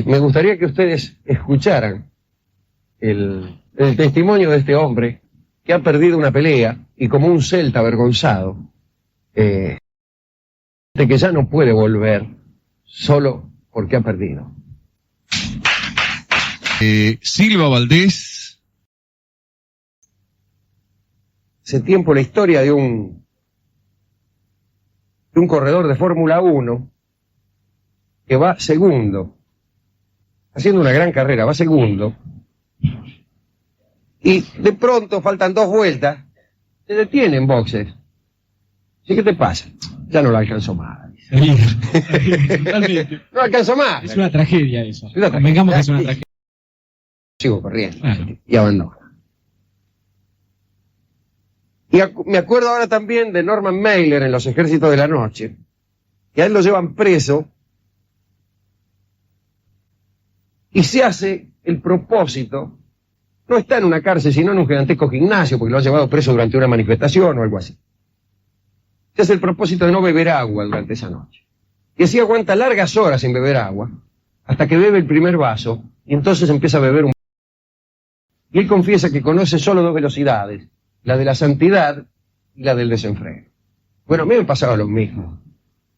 Me gustaría que ustedes escucharan el testimonio de este hombre que ha perdido una pelea y como un celta avergonzado, de que ya no puede volver solo porque ha perdido. Silva Valdés. Hace tiempo la historia de un corredor de Fórmula 1 que va segundo, haciendo una gran carrera, va segundo, y de pronto faltan 2 vueltas, se detiene en boxes. ¿Sí, qué te pasa? Ya no lo alcanzó más. Totalmente. No alcanzó más. Es una tragedia eso. Es una tragedia. Convengamos que es una tragedia. Sigo corriendo. Bueno. Y abandona. Y me acuerdo ahora también de Norman Mailer en Los Ejércitos de la Noche, que a él lo llevan preso y se hace el propósito, no está en una cárcel, sino en un gigantesco gimnasio, porque lo han llevado preso durante una manifestación o algo así. Se hace el propósito de no beber agua durante esa noche. Y así aguanta largas horas sin beber agua, hasta que bebe el primer vaso, y entonces empieza a beber un... Y él confiesa que conoce solo 2 velocidades, la de la santidad y la del desenfreno. Bueno, a mí me pasaba lo mismo.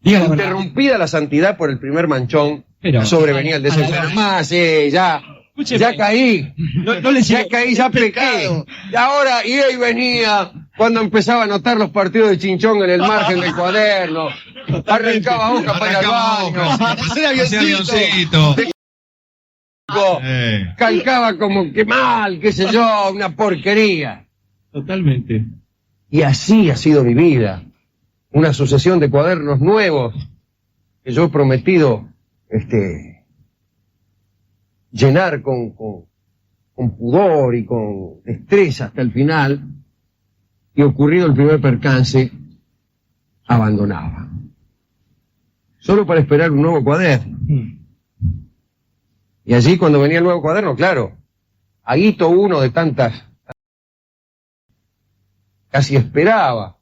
Interrumpida la santidad por el primer manchón, pero sobrevenía el desenfreno. Más, ya caí. Ya caí, ya pequé. Y ahora, y ahí venía, cuando empezaba a notar los partidos de Chinchón en el margen del cuaderno. Arrancaba hoja para ir al baño. Hacía avioncito. Calcaba como que mal, qué sé yo, una porquería. Totalmente. Y así ha sido mi vida. Una sucesión de cuadernos nuevos que yo he prometido llenar con pudor y con destreza hasta el final, y ocurrido el primer percance, abandonaba. Solo para esperar un nuevo cuaderno. Y allí, cuando venía el nuevo cuaderno, claro, Aguito uno de tantas, casi esperaba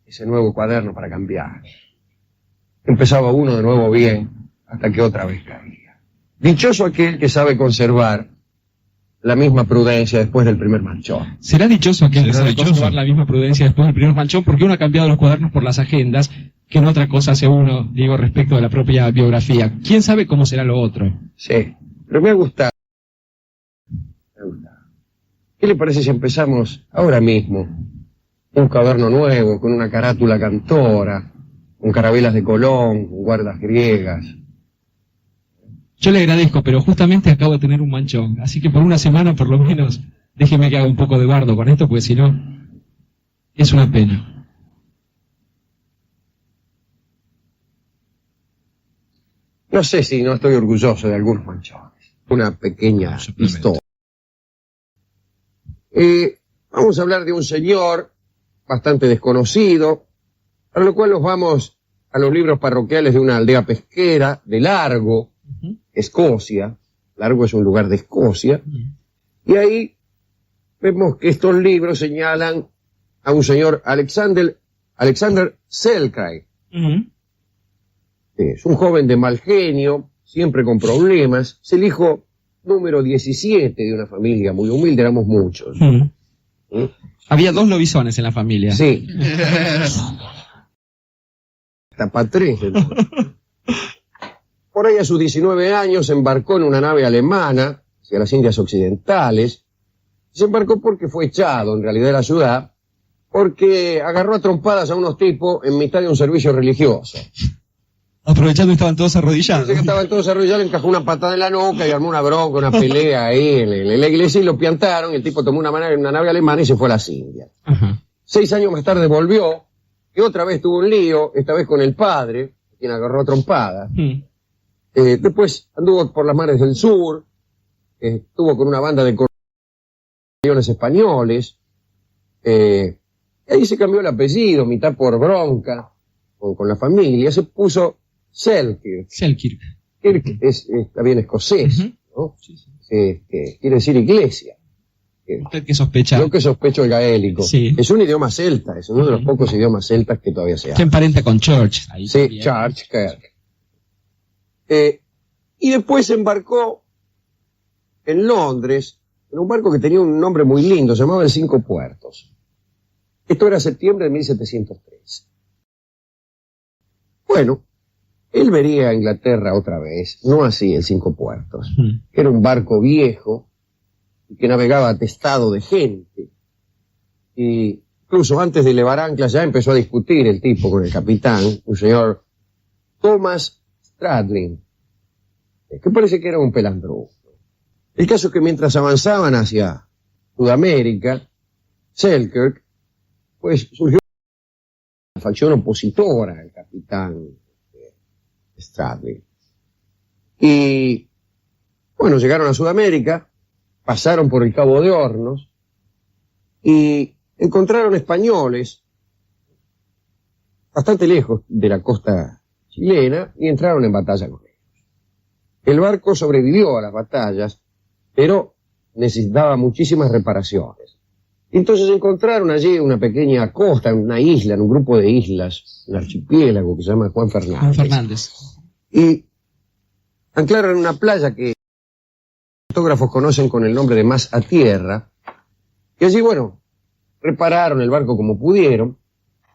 ese nuevo cuaderno para cambiar. Empezaba uno de nuevo bien, hasta que otra vez caía. Dichoso aquel que sabe conservar la misma prudencia después del primer manchón. Será dichoso aquel que Será sabe dichoso. conservar la misma prudencia después del primer manchón, porque uno ha cambiado los cuadernos por las agendas, que en otra cosa hace uno, digo, respecto de la propia biografía. ¿Quién sabe cómo será lo otro? Sí, pero me ha gustado. Me ha gustado. ¿Qué le parece si empezamos ahora mismo? Un cuaderno nuevo, con una carátula cantora, con carabelas de Colón, con guardas griegas. Yo le agradezco, pero justamente acabo de tener un manchón, así que por una semana por lo menos déjeme que haga un poco de bardo con esto, porque si no, es una pena. No sé si no estoy orgulloso de algunos manchones. Una pequeña historia. Vamos a hablar de un señor bastante desconocido, para lo cual nos vamos a los libros parroquiales de una aldea pesquera de Largo, Escocia. Largo es un lugar de Escocia. Y ahí vemos que estos libros señalan a un señor Alexander Selkirk. Es un joven de mal genio, siempre con problemas. Es el hijo número 17 de una familia muy humilde, éramos muchos. Había 2 lobisones en la familia. Sí. Hasta para 3. Por ahí a sus 19 años embarcó en una nave alemana hacia las Indias Occidentales. Se embarcó porque fue echado en realidad de la ciudad, porque agarró a trompadas a unos tipos en mitad de un servicio religioso. Aprovechando que estaban todos arrodillados. Parece que estaban todos arrodillados, le encajó una patada en la nuca y armó una bronca, una pelea ahí en la iglesia y lo piantaron. Y el tipo tomó una nave alemana y se fue a las Indias. 6 años más tarde volvió y otra vez tuvo un lío, esta vez con el padre, quien agarró a trompadas. Después anduvo por las mares del sur, estuvo con una banda de corleones españoles. Ahí se cambió el apellido, mitad por bronca, con la familia, se puso Selkirk. Selkirk. Kirk es también escocés, ¿no? Quiere decir iglesia. ¿Usted qué sospecha? Yo que sospecho el gaélico. Sí. Es un idioma celta, es uno de los pocos idiomas celtas que todavía se Se habla. emparenta con Church. Ahí Sí, también. Church Kirk. Y después embarcó en Londres, en un barco que tenía un nombre muy lindo, se llamaba el 5 Puertos. Esto era septiembre de 1703. Bueno, él vería a Inglaterra otra vez, no así el 5 Puertos, que era un barco viejo y que navegaba atestado de gente. Y incluso antes de levar anclas ya empezó a discutir el tipo con el capitán, un señor Thomas Stradling, que parece que era un pelandro. El caso es que mientras avanzaban hacia Sudamérica, Selkirk, pues surgió una facción opositora al capitán Stradling. Y bueno, llegaron a Sudamérica, pasaron por el Cabo de Hornos y encontraron españoles bastante lejos de la costa chilena y entraron en batalla con ellos. El barco sobrevivió a las batallas, pero necesitaba muchísimas reparaciones. Entonces encontraron allí una pequeña costa, una isla, en un grupo de islas, un archipiélago que se llama Juan Fernández. Juan Fernández. Y anclaron en una playa que los fotógrafos conocen con el nombre de Mas a Tierra. Y allí, bueno, repararon el barco como pudieron.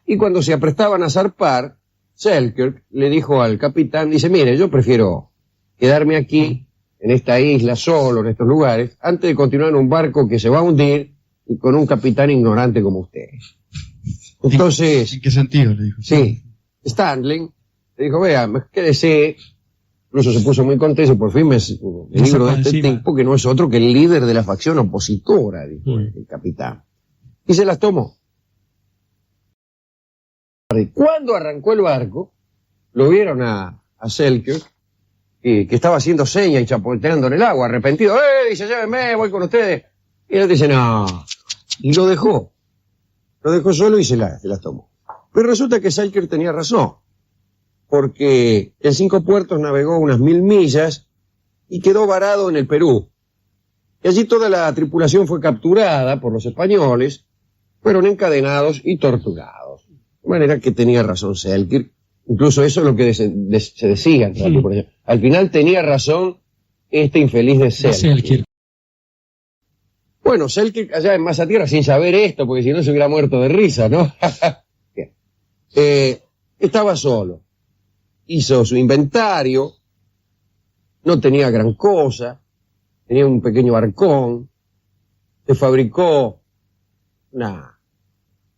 Y cuando se aprestaban a zarpar, Selkirk le dijo al capitán, dice, mire, yo prefiero quedarme aquí, en esta isla, solo, en estos lugares, antes de continuar en un barco que se va a hundir y con un capitán ignorante como ustedes. Entonces, ¿En qué sentido? Le dijo. sí, Stradling le dijo, vea, quédese. Incluso se puso muy contento, por fin me libro de este encima. tipo que no es otro que el líder de la facción opositora, dijo el capitán. Y se las tomó. Cuando arrancó el barco, lo vieron a Selkirk, que estaba haciendo señas y chapoteando en el agua, arrepentido. Dice, llévenme, voy con ustedes. Y él dice, no. Y lo dejó. Lo dejó solo y se las tomó. Pero resulta que Selkirk tenía razón, porque en 5 Puertos navegó unas 1000 millas y quedó varado en el Perú. Y allí toda la tripulación fue capturada por los españoles, fueron encadenados y torturados. De manera que tenía razón Selkirk. Incluso eso es lo que se decía entre la tripulación. Al final tenía razón este infeliz de Selkirk. Bueno, Selkirk allá en Masa Tierra, sin saber esto, porque si no se hubiera muerto de risa, ¿no? Estaba solo. Hizo su inventario, no tenía gran cosa, tenía un pequeño barcón, se fabricó una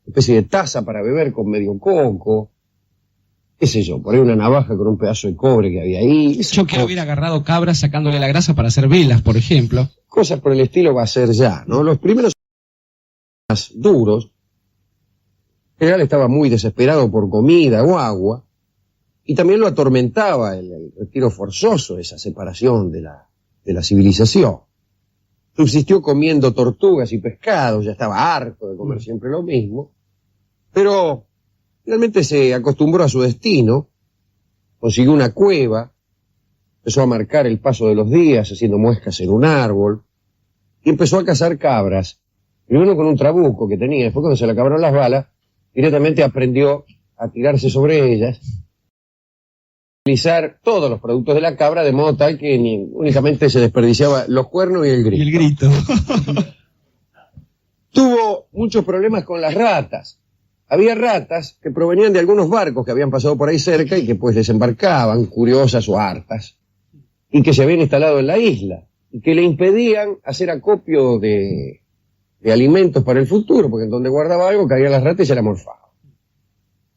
especie de taza para beber con medio coco, qué sé yo, por ahí una navaja con un pedazo de cobre que había ahí. Yo quiero haber agarrado cabras sacándole la grasa para hacer velas, por ejemplo. Cosas por el estilo va a ser ya, ¿no? Los primeros más duros, en general estaba muy desesperado por comida o agua, y también lo atormentaba el retiro forzoso, esa separación de la civilización. Subsistió comiendo tortugas y pescados, ya estaba harto de comer siempre lo mismo, pero finalmente se acostumbró a su destino, consiguió una cueva, empezó a marcar el paso de los días haciendo muescas en un árbol, y empezó a cazar cabras, primero con un trabuco que tenía, después cuando se le acabaron las balas, directamente aprendió a tirarse sobre ellas, utilizar todos los productos de la cabra de modo tal que únicamente se desperdiciaba los cuernos y el grito. Y el grito. Tuvo muchos problemas con las ratas. Había ratas que provenían de algunos barcos que habían pasado por ahí cerca y que pues desembarcaban, curiosas o hartas, y que se habían instalado en la isla, y que le impedían hacer acopio de alimentos para el futuro, porque en donde guardaba algo caían las ratas y se la morfaba.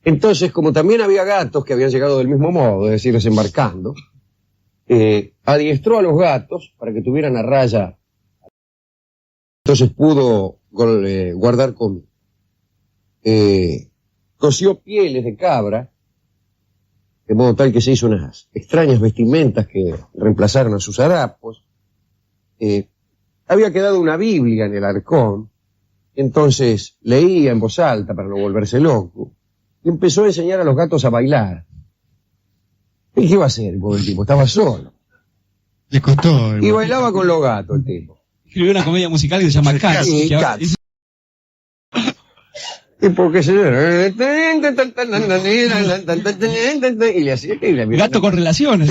Entonces, como también había gatos que habían llegado del mismo modo, es decir, desembarcando, adiestró a los gatos para que tuvieran a raya. Entonces pudo guardar comida. Cosió pieles de cabra, de modo tal que se hizo unas extrañas vestimentas que reemplazaron a sus harapos. Había quedado una Biblia en el arcón, entonces leía en voz alta para no volverse loco. Y empezó a enseñar a los gatos a bailar. ¿Y qué iba a hacer el tipo? Estaba solo. Le costó. Y bailaba con los gatos el tipo. Escribió una comedia musical que se llama Cats. Sí, que ahora- Cats. Y porque se... Y le hacía... Gato con relaciones.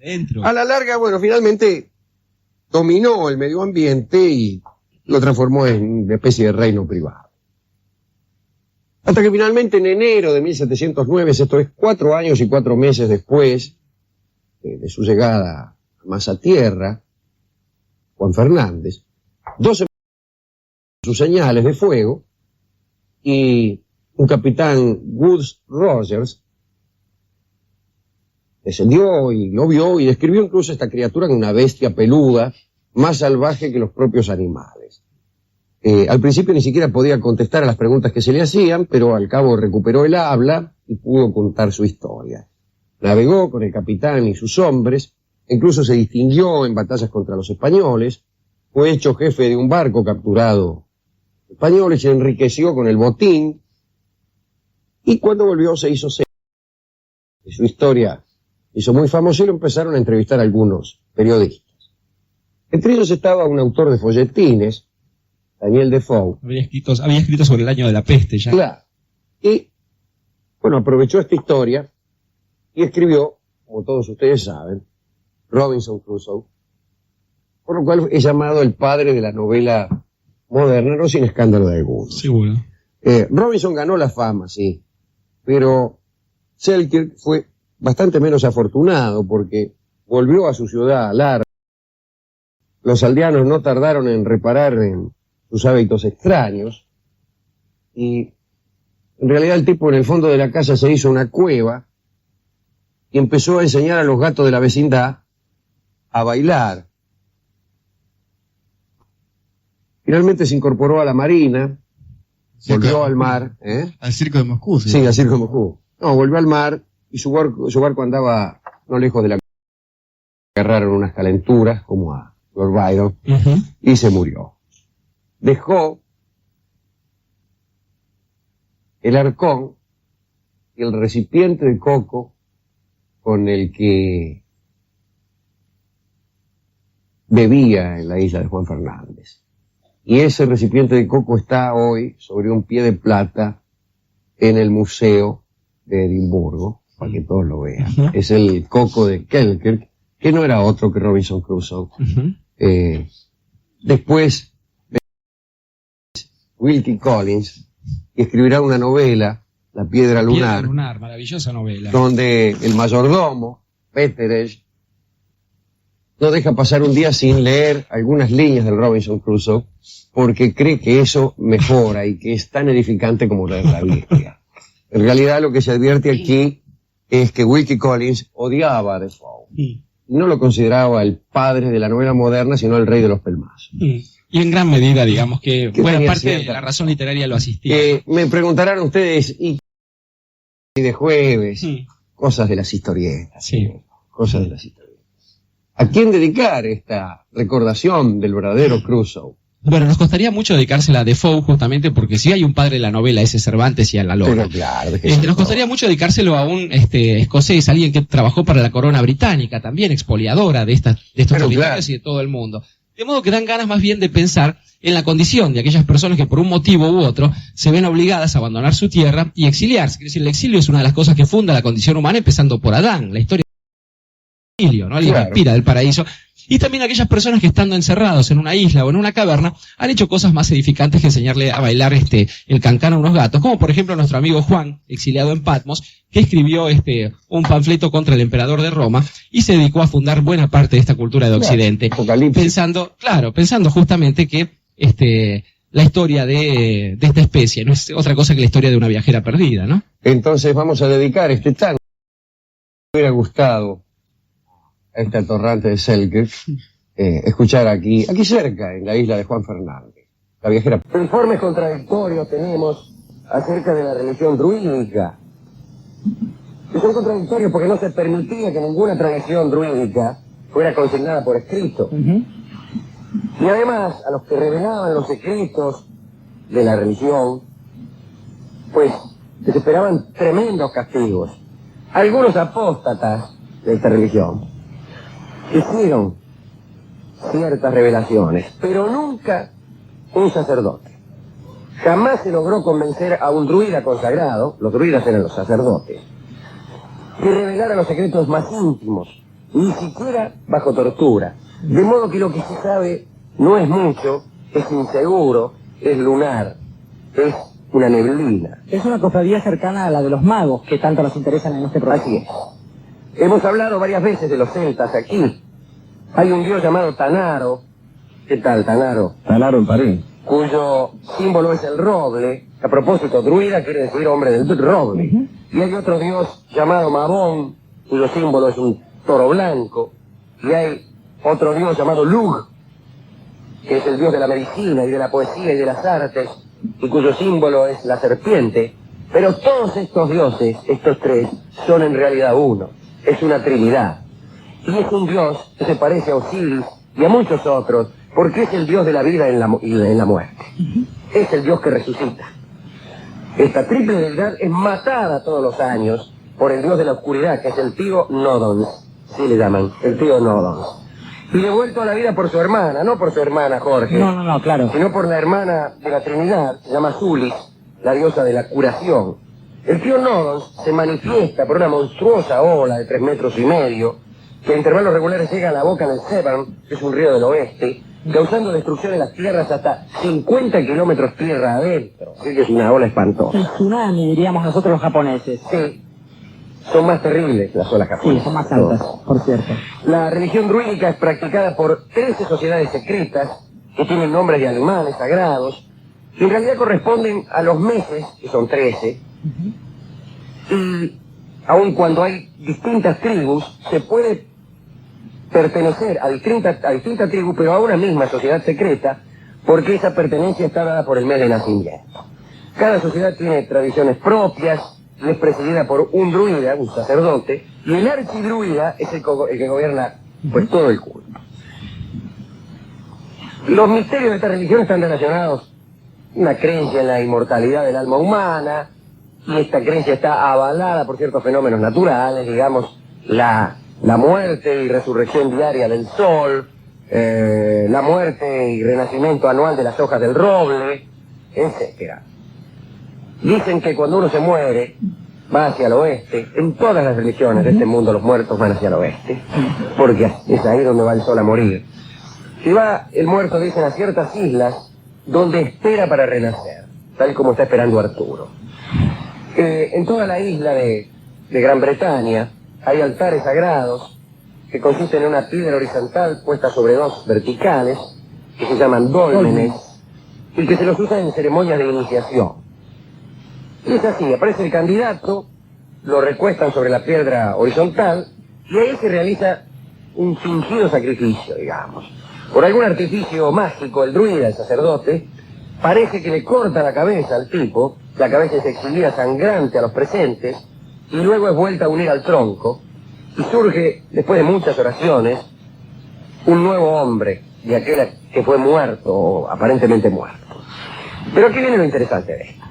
Dentro. A la larga, bueno, finalmente dominó el medio ambiente y lo transformó en una especie de reino privado. Hasta que finalmente en enero de 1709, esto es 4 años y 4 meses después de su llegada a Masa Tierra, Juan Fernández, 12 sus señales de fuego y un capitán Woodes Rogers descendió y lo vio y describió incluso esta criatura como una bestia peluda, más salvaje que los propios animales. Al principio ni siquiera podía contestar a las preguntas que se le hacían, pero al cabo recuperó el habla y pudo contar su historia. Navegó con el capitán y sus hombres, incluso se distinguió en batallas contra los españoles, fue hecho jefe de un barco capturado español y se enriqueció con el botín, y cuando volvió se hizo serio. Y su historia hizo muy famoso y lo empezaron a entrevistar algunos periodistas. Entre ellos estaba un autor de folletines, Daniel Defoe. Había escrito sobre el año de la peste ya. Claro. Y, bueno, aprovechó esta historia y escribió, como todos ustedes saben, Robinson Crusoe, por lo cual es llamado el padre de la novela moderna, no sin escándalo de alguno. Seguro. Robinson ganó la fama, sí, pero Selkirk fue bastante menos afortunado porque volvió a su ciudad larga. Los aldeanos no tardaron en reparar en sus hábitos extraños y en realidad el tipo en el fondo de la casa se hizo una cueva y empezó a enseñar a los gatos de la vecindad a bailar. Finalmente se incorporó a la marina, volvió al mar, Al circo de Moscú. Sí, al circo de Moscú. No, volvió al mar y su barco andaba no lejos de la... Agarraron unas calenturas, como a Lord Byron, y se murió. Dejó el arcón y el recipiente de coco con el que bebía en la isla de Juan Fernández. Y ese recipiente de coco está hoy sobre un pie de plata en el Museo de Edimburgo, para que todos lo vean. Es el coco de Selkirk, que no era otro que Robinson Crusoe. Después, Wilkie Collins, que escribirá una novela, La Piedra Lunar, Piedra Lunar, maravillosa novela. donde el mayordomo, Petheredge, no deja pasar un día sin leer algunas líneas del Robinson Crusoe, porque cree que eso mejora y que es tan edificante como leer la Biblia. En realidad lo que se advierte aquí es que Wilkie Collins odiaba a Defoe. No lo consideraba el padre de la novela moderna, sino el rey de los pelmazos. Y en gran medida, digamos, que buena tenía parte de cierta- la razón literaria lo asistía. Me preguntarán ustedes, ¿y de jueves? Cosas de las historietas. Sí. Cosas de las historietas. ¿A quién dedicar esta recordación del verdadero Crusoe? Bueno, nos costaría mucho dedicársela a Defoe, justamente porque si hay un padre de la novela, ese Cervantes y a la Lora. Pero claro, Nos costaría mucho dedicárselo a un escocés, alguien que trabajó para la corona británica, también expoliadora de estos Pero territorios claro. y de todo el mundo. De modo que dan ganas más bien de pensar en la condición de aquellas personas que por un motivo u otro se ven obligadas a abandonar su tierra y exiliarse. Es decir, el exilio es una de las cosas que funda la condición humana, empezando por Adán, la historia del exilio, ¿no? Alguien que Claro. aspira del paraíso. Y también aquellas personas que estando encerrados en una isla o en una caverna han hecho cosas más edificantes que enseñarle a bailar el cancán a unos gatos, como por ejemplo nuestro amigo Juan, exiliado en Patmos, que escribió un panfleto contra el emperador de Roma y se dedicó a fundar buena parte de esta cultura de Occidente, pensando justamente que la historia de esta especie no es otra cosa que la historia de una viajera perdida, ¿no? Entonces vamos a dedicar este tango. Me hubiera gustado a este atorrante de Selkirk escuchar aquí cerca, en la isla de Juan Fernández, la viajera. Informes contradictorios tenemos acerca de la religión druídica. Y son contradictorios porque no se permitía que ninguna tradición druídica fuera consignada por escrito. Y además, a los que revelaban los secretos de la religión, pues les esperaban tremendos castigos. Algunos apóstatas de esta religión hicieron ciertas revelaciones, pero nunca un sacerdote. Jamás se logró convencer a un druida consagrado, los druidas eran los sacerdotes, que revelara los secretos más íntimos, ni siquiera bajo tortura. De modo que lo que se sabe no es mucho, es inseguro, es lunar, es una neblina. Es una cofradía cercana a la de los magos que tanto nos interesan en este programa. Así es. Hemos hablado varias veces de los celtas aquí. Hay un dios llamado Tanaro. ¿Qué tal, Tanaro? Tanaro en París. Cuyo símbolo es el roble. A propósito, druida quiere decir hombre del roble. Y hay otro dios llamado Mabón, cuyo símbolo es un toro blanco. Y hay otro dios llamado Lug, que es el dios de la medicina y de la poesía y de las artes, y cuyo símbolo es la serpiente. Pero todos estos dioses, estos tres, son en realidad uno. Es una trinidad. Y es un dios que se parece a Osiris y a muchos otros, porque es el dios de la vida y en la muerte. Es el dios que resucita. Esta triple deidad es matada todos los años por el dios de la oscuridad, que es el tío Nodons, sí le llaman, el tío Nodons. Y devuelto a la vida por su hermana, no por su hermana Jorge, No, claro. sino por la hermana de la Trinidad, se llama Sulis, la diosa de la curación. El tío Nodons se manifiesta por una monstruosa ola de 3,5 metros, que a intervalos regulares llega a la boca del Severn, que es un río del oeste, causando destrucción en las tierras hasta 50 kilómetros tierra adentro. Así que es una ola espantosa. El tsunami, diríamos nosotros los japoneses. Sí, son más terribles las olas Sí, japonesas. son más altas, por cierto. La religión druídica es practicada por 13 sociedades secretas que tienen nombres de animales sagrados, que en realidad corresponden a los meses, que son 13, y aun cuando hay distintas tribus, se puede pertenecer a distinta tribu, pero a una misma sociedad secreta, porque esa pertenencia está dada por el mes de nacimiento. Cada sociedad tiene tradiciones propias, y es presidida por un druida, un sacerdote, y el archidruida es el que gobierna pues todo el culto. Los misterios de esta religión están relacionados con una creencia en la inmortalidad del alma humana, y esta creencia está avalada por ciertos fenómenos naturales, digamos, la muerte y resurrección diaria del sol, la muerte y renacimiento anual de las hojas del roble, etcétera. Dicen que cuando uno se muere, va hacia el oeste. En todas las religiones de este mundo los muertos van hacia el oeste, porque es ahí donde va el sol a morir. Si va el muerto, dicen, a ciertas islas donde espera para renacer, tal como está esperando Arturo. En toda la isla de Gran Bretaña hay altares sagrados que consisten en una piedra horizontal puesta sobre dos verticales, que se llaman dólmenes, y que se los usa en ceremonias de iniciación. Y es así, aparece el candidato, lo recuestan sobre la piedra horizontal, y ahí se realiza un fingido sacrificio, digamos. Por algún artificio mágico, el druida, el sacerdote, parece que le corta la cabeza al tipo, la cabeza es exhibida sangrante a los presentes, y luego es vuelta a unir al tronco, y surge, después de muchas oraciones, un nuevo hombre, de aquel que fue muerto, o aparentemente muerto. Pero aquí viene lo interesante de esto.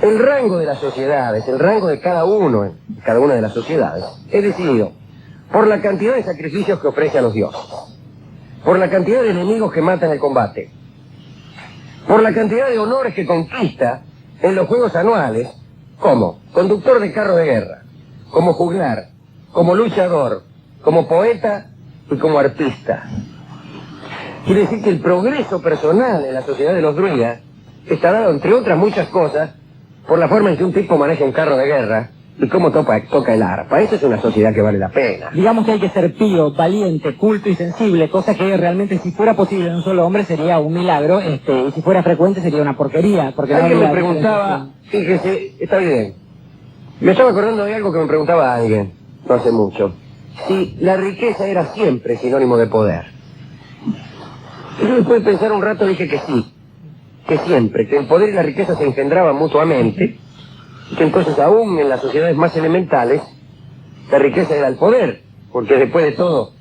El rango de las sociedades, el rango de cada uno, en cada una de las sociedades, es decidido por la cantidad de sacrificios que ofrece a los dioses, por la cantidad de enemigos que mata en el combate, por la cantidad de honores que conquista en los juegos anuales, como conductor de carro de guerra, como juglar, como luchador, como poeta y como artista. Quiere decir que el progreso personal en la sociedad de los druidas está dado, entre otras muchas cosas, por la forma en que un tipo maneja un carro de guerra y cómo toca el arpa. Esa es una sociedad que vale la pena. Digamos que hay que ser pío, valiente, culto y sensible, cosa que realmente si fuera posible en un solo hombre sería un milagro, y si fuera frecuente sería una porquería. Porque alguien me preguntaba, fíjese, está bien, me estaba acordando de algo que me preguntaba alguien, no hace mucho, si la riqueza era siempre sinónimo de poder. Y yo después de pensar un rato dije que sí, que siempre, que el poder y la riqueza se engendraban mutuamente, y que entonces aún en las sociedades más elementales, la riqueza era el poder, porque después de todo,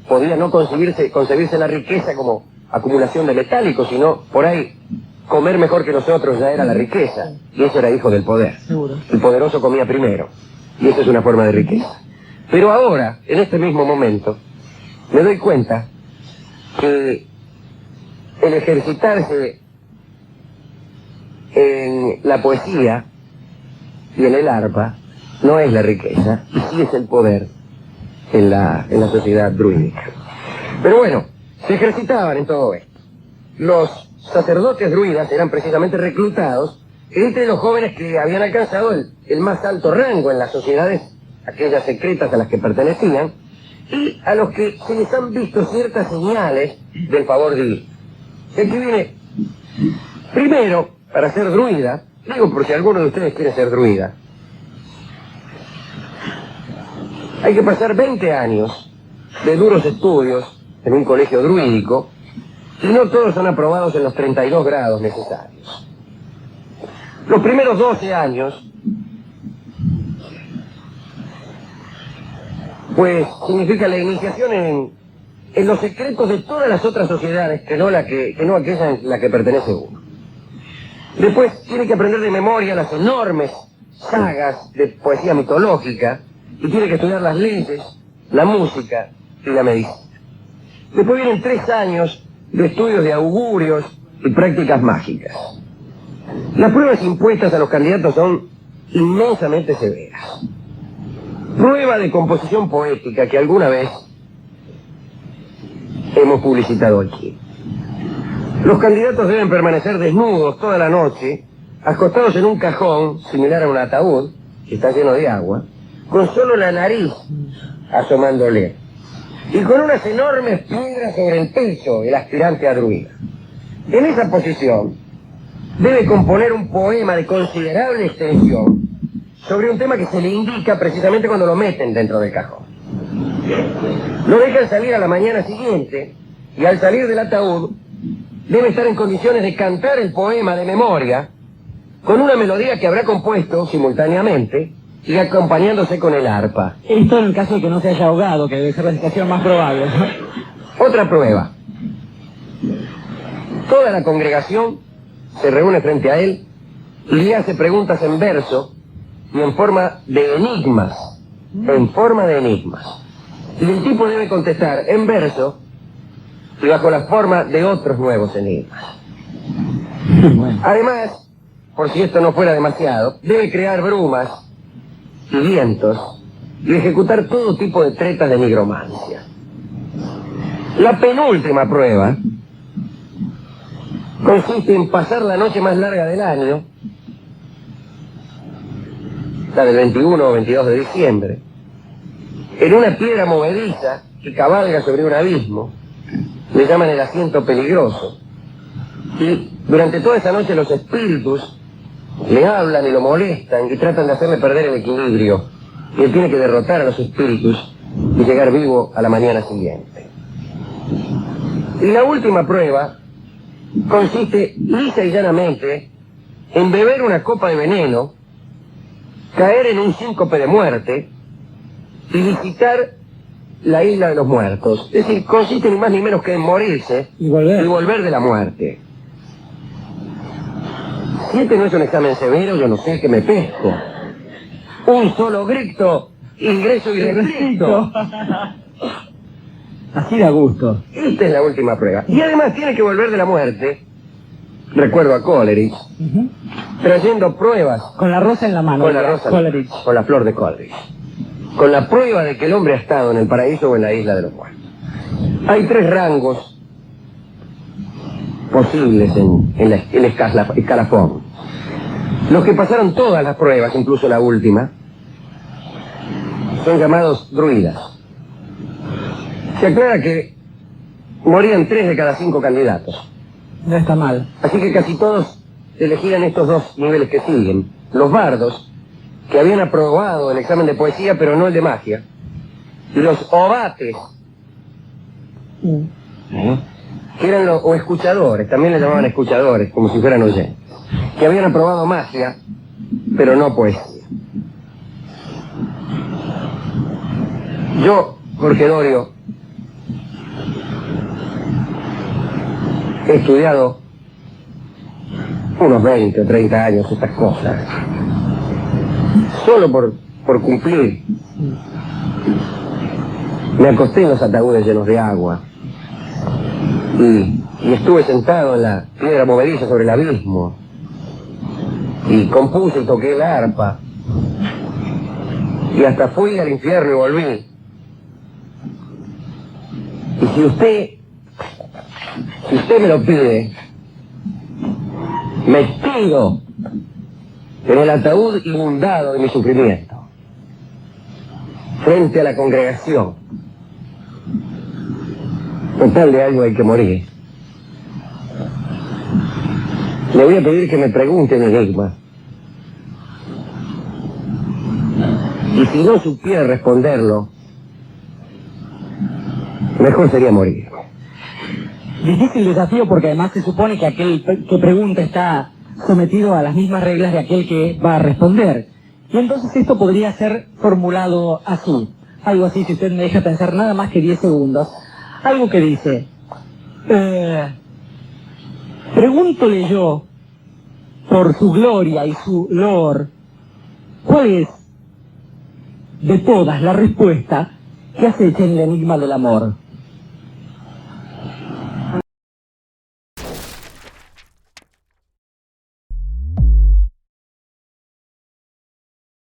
podía no concebirse la riqueza como acumulación de metálicos, sino por ahí, comer mejor que nosotros ya era la riqueza, y eso era hijo del poder. El poderoso comía primero, y eso es una forma de riqueza. Pero ahora, en este mismo momento, me doy cuenta que el ejercitarse en la poesía y en el arpa no es la riqueza, y sí es el poder en la sociedad druídica. Pero bueno, se ejercitaban en todo esto. Los sacerdotes druidas eran precisamente reclutados entre los jóvenes que habían alcanzado el más alto rango en las sociedades, aquellas secretas a las que pertenecían, y a los que se les han visto ciertas señales del favor divino. Y aquí viene, primero, para ser druida, digo por si alguno de ustedes quiere ser druida, hay que pasar 20 años de duros estudios en un colegio druídico, y no todos son aprobados en los 32 grados necesarios. Los primeros 12 años, pues significa la iniciación en los secretos de todas las otras sociedades, que no aquella en la que pertenece uno. Después tiene que aprender de memoria las enormes sagas de poesía mitológica, y tiene que estudiar las leyes, la música y la medicina. Después vienen 3 años de estudios de augurios y prácticas mágicas. Las pruebas impuestas a los candidatos son inmensamente severas. Prueba de composición poética que alguna vez hemos publicitado aquí. Los candidatos deben permanecer desnudos toda la noche, acostados en un cajón similar a un ataúd, que está lleno de agua, con solo la nariz asomándole, y con unas enormes piedras sobre el pecho, el aspirante a druida. En esa posición debe componer un poema de considerable extensión sobre un tema que se le indica precisamente cuando lo meten dentro del cajón. Lo dejan salir a la mañana siguiente, y al salir del ataúd debe estar en condiciones de cantar el poema de memoria con una melodía que habrá compuesto simultáneamente y acompañándose con el arpa. Esto en el caso de que no se haya ahogado, que debe ser la situación más probable, ¿no? Otra prueba. Toda la congregación se reúne frente a él y le hace preguntas en verso y en forma de enigmas. En forma de enigmas. Y el tipo debe contestar en verso y bajo la forma de otros nuevos enigmas. Además, por si esto no fuera demasiado, debe crear brumas y vientos y ejecutar todo tipo de tretas de nigromancia. La penúltima prueba consiste en pasar la noche más larga del año, la del 21 o 22 de diciembre, en una piedra movediza que cabalga sobre un abismo. Le llaman el asiento peligroso. Y durante toda esa noche los espíritus le hablan y lo molestan y tratan de hacerle perder el equilibrio. Y él tiene que derrotar a los espíritus y llegar vivo a la mañana siguiente. Y la última prueba consiste lisa y llanamente en beber una copa de veneno, caer en un síncope de muerte y visitar la isla de los muertos. Es decir, consiste ni más ni menos que en morirse y volver de la muerte. Si este no es un examen severo, yo no sé qué me pesco. Un solo grito, ingreso irrestricto. Así da gusto. Esta es la última prueba. Y además tiene que volver de la muerte, recuerdo a Coleridge, trayendo pruebas. Con la rosa en la mano. Con la rosa, Coleridge. con la flor de Coleridge. Con la prueba de que el hombre ha estado en el paraíso o en la isla de los muertos. Hay 3 rangos posibles en el escalafón. Los que pasaron todas las pruebas, incluso la última, son llamados druidas. Se aclara que morían 3 de cada 5 candidatos. No está mal. Así que casi todos elegían estos 2 niveles que siguen. Los bardos, que habían aprobado el examen de poesía, pero no el de magia. Y los ovates, que eran o escuchadores, también le llamaban escuchadores, como si fueran oyentes, que habían aprobado magia, pero no poesía. Yo, Jorge Dorio, he estudiado unos 20 o 30 años estas cosas. Solo por cumplir. Me acosté en los ataúdes llenos de agua. Y estuve sentado en la piedra movediza sobre el abismo. Y compuse y toqué la arpa. Y hasta fui al infierno y volví. Y si usted me lo pide, metido en el ataúd inundado de mi sufrimiento, frente a la congregación. Total, de algo hay que morir. Le voy a pedir que me pregunte mi enigma. Y si no supiera responderlo, mejor sería morir. Difícil desafío porque además se supone que aquel que pregunta está sometido a las mismas reglas de aquel que va a responder. Y entonces esto podría ser formulado así. Algo así, si usted me deja pensar nada más que 10 segundos. Algo que dice... pregúntole yo, por su gloria y su lor, ¿cuál es de todas la respuesta que acecha en el enigma del amor?